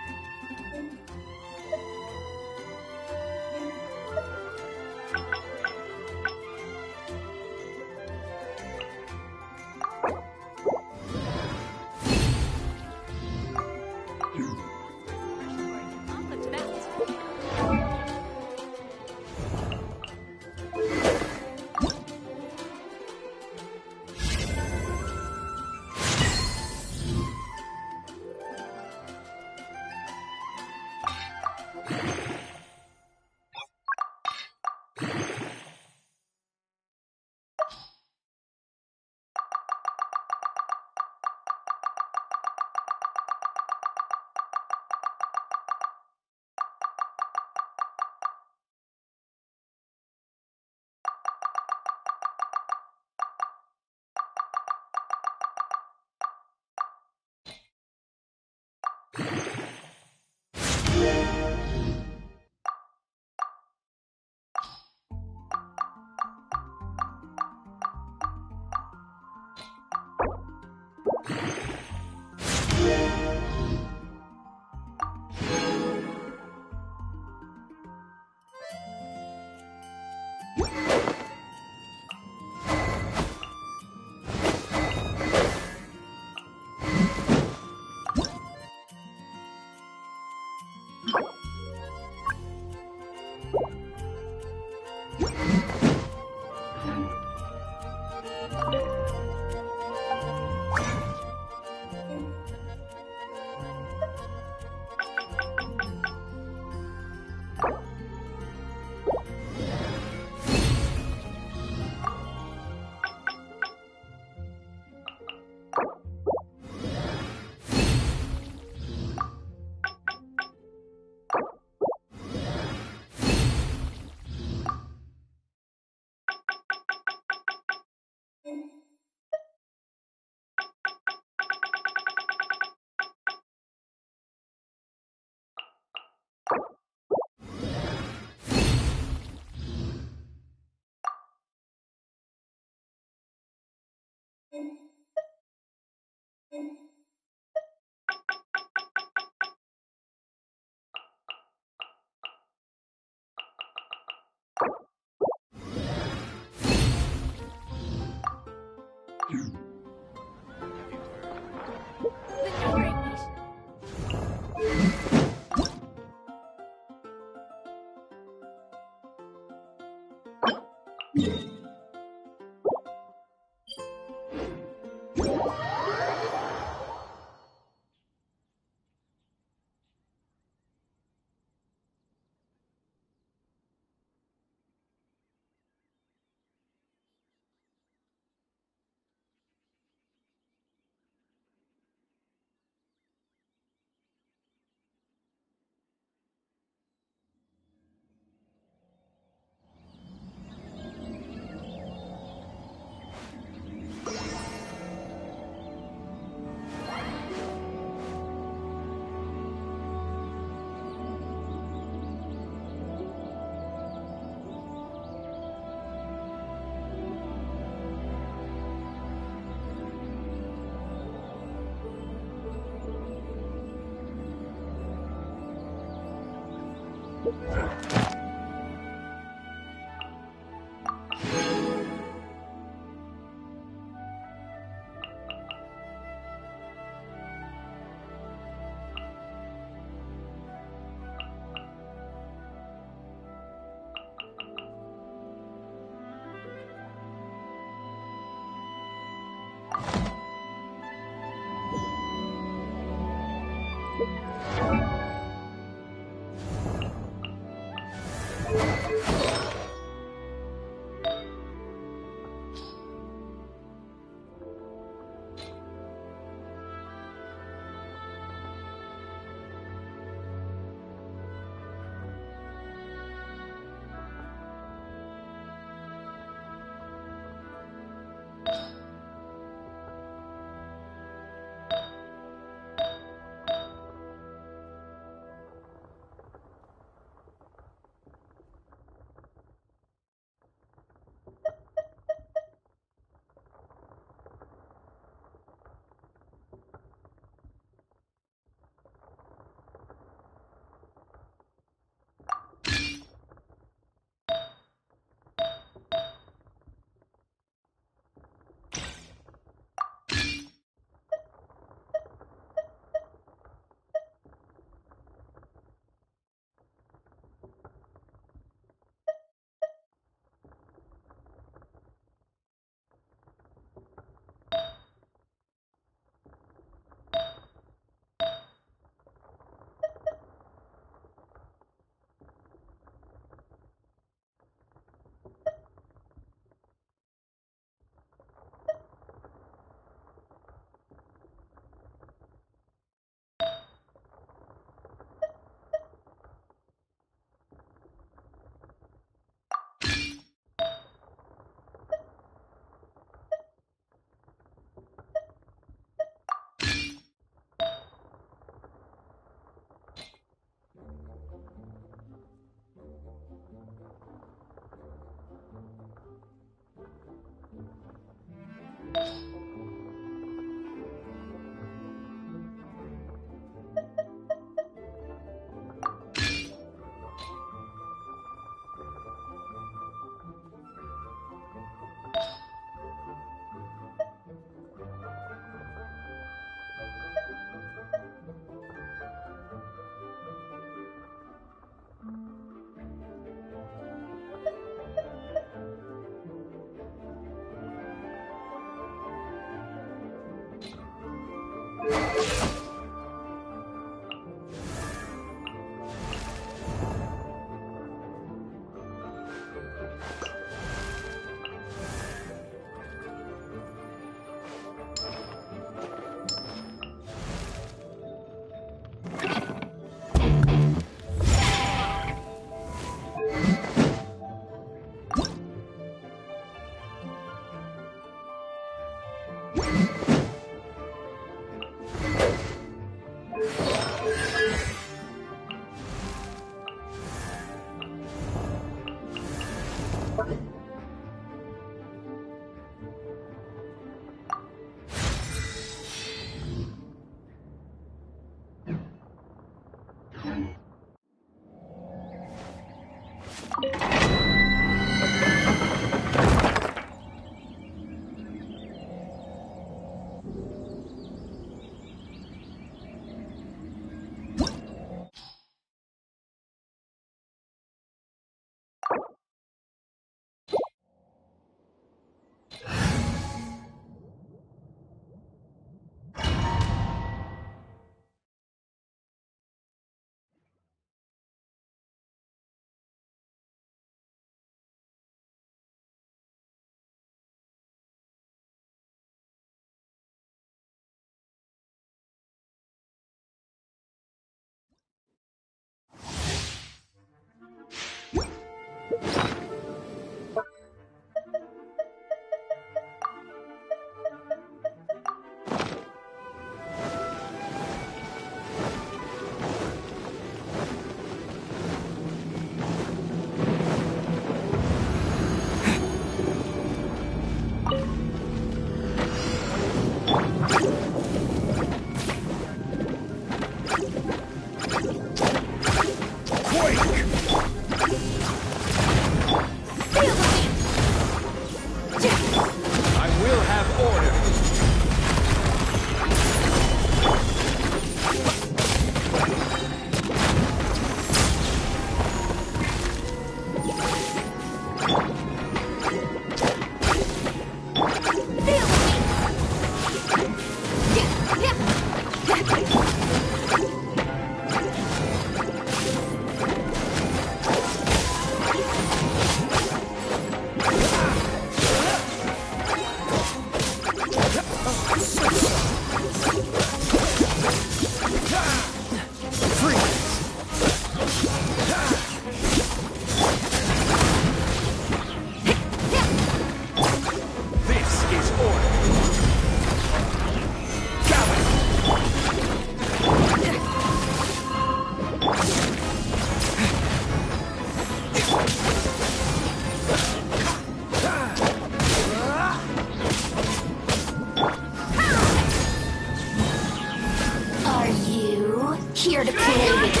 Here to play with me.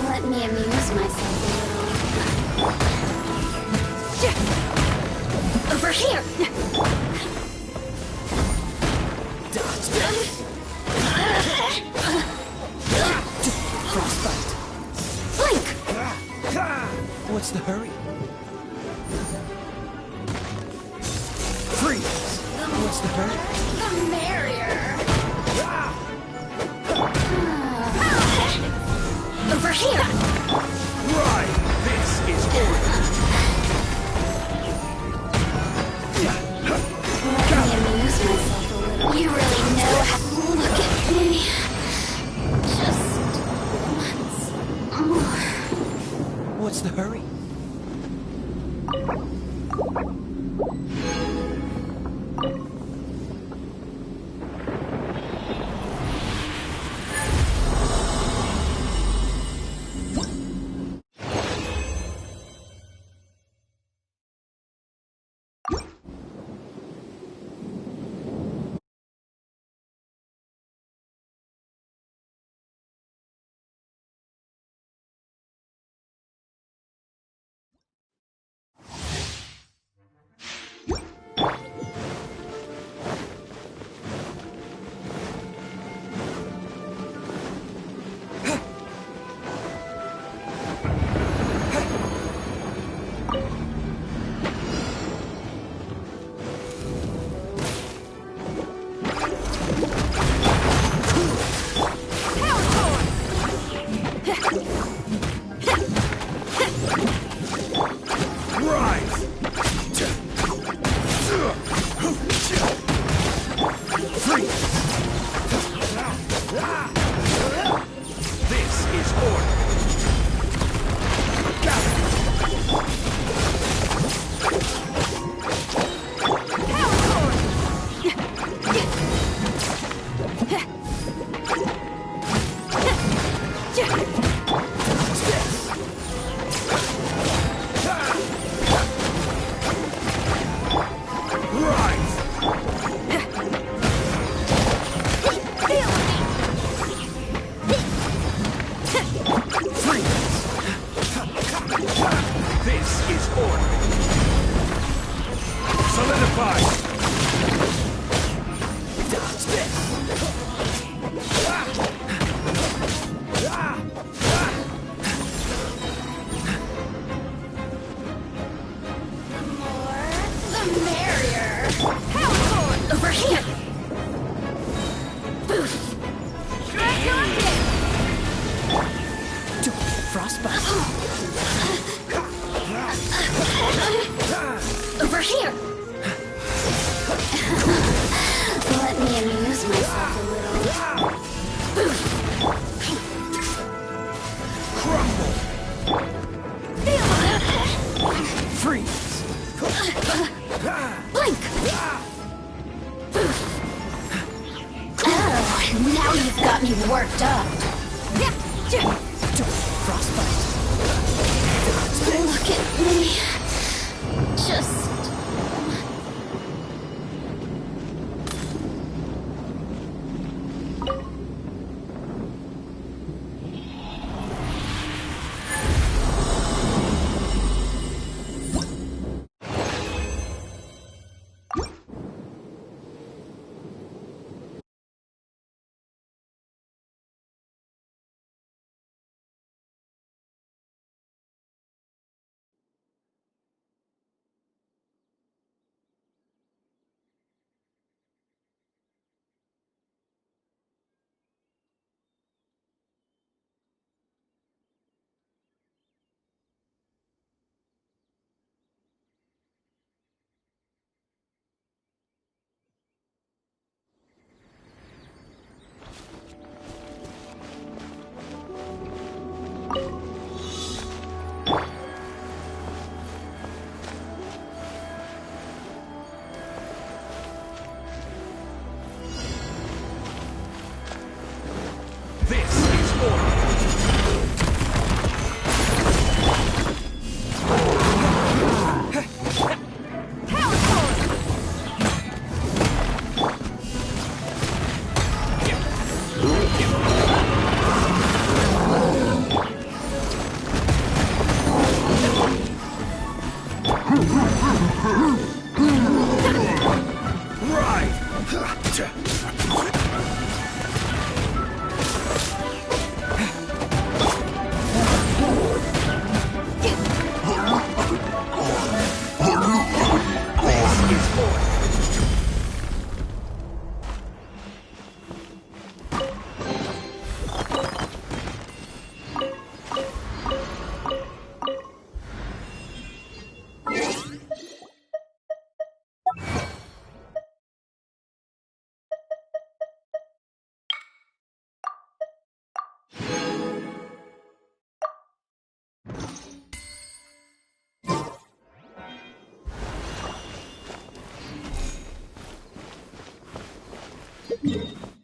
Let me amuse myself a little. Over here! Frostbite. Blink! What's the hurry? Freeze! What's the hurry? The merrier. Over here! Right! This is order! Let me amuse myself a little. You really know how to look at me. Just once more. What's the hurry? Over here! Let me amuse myself a little. crumble! Freeze! Blink! Now you've got me worked up. Frostbite. Look at me. Just... This is order! Yeah.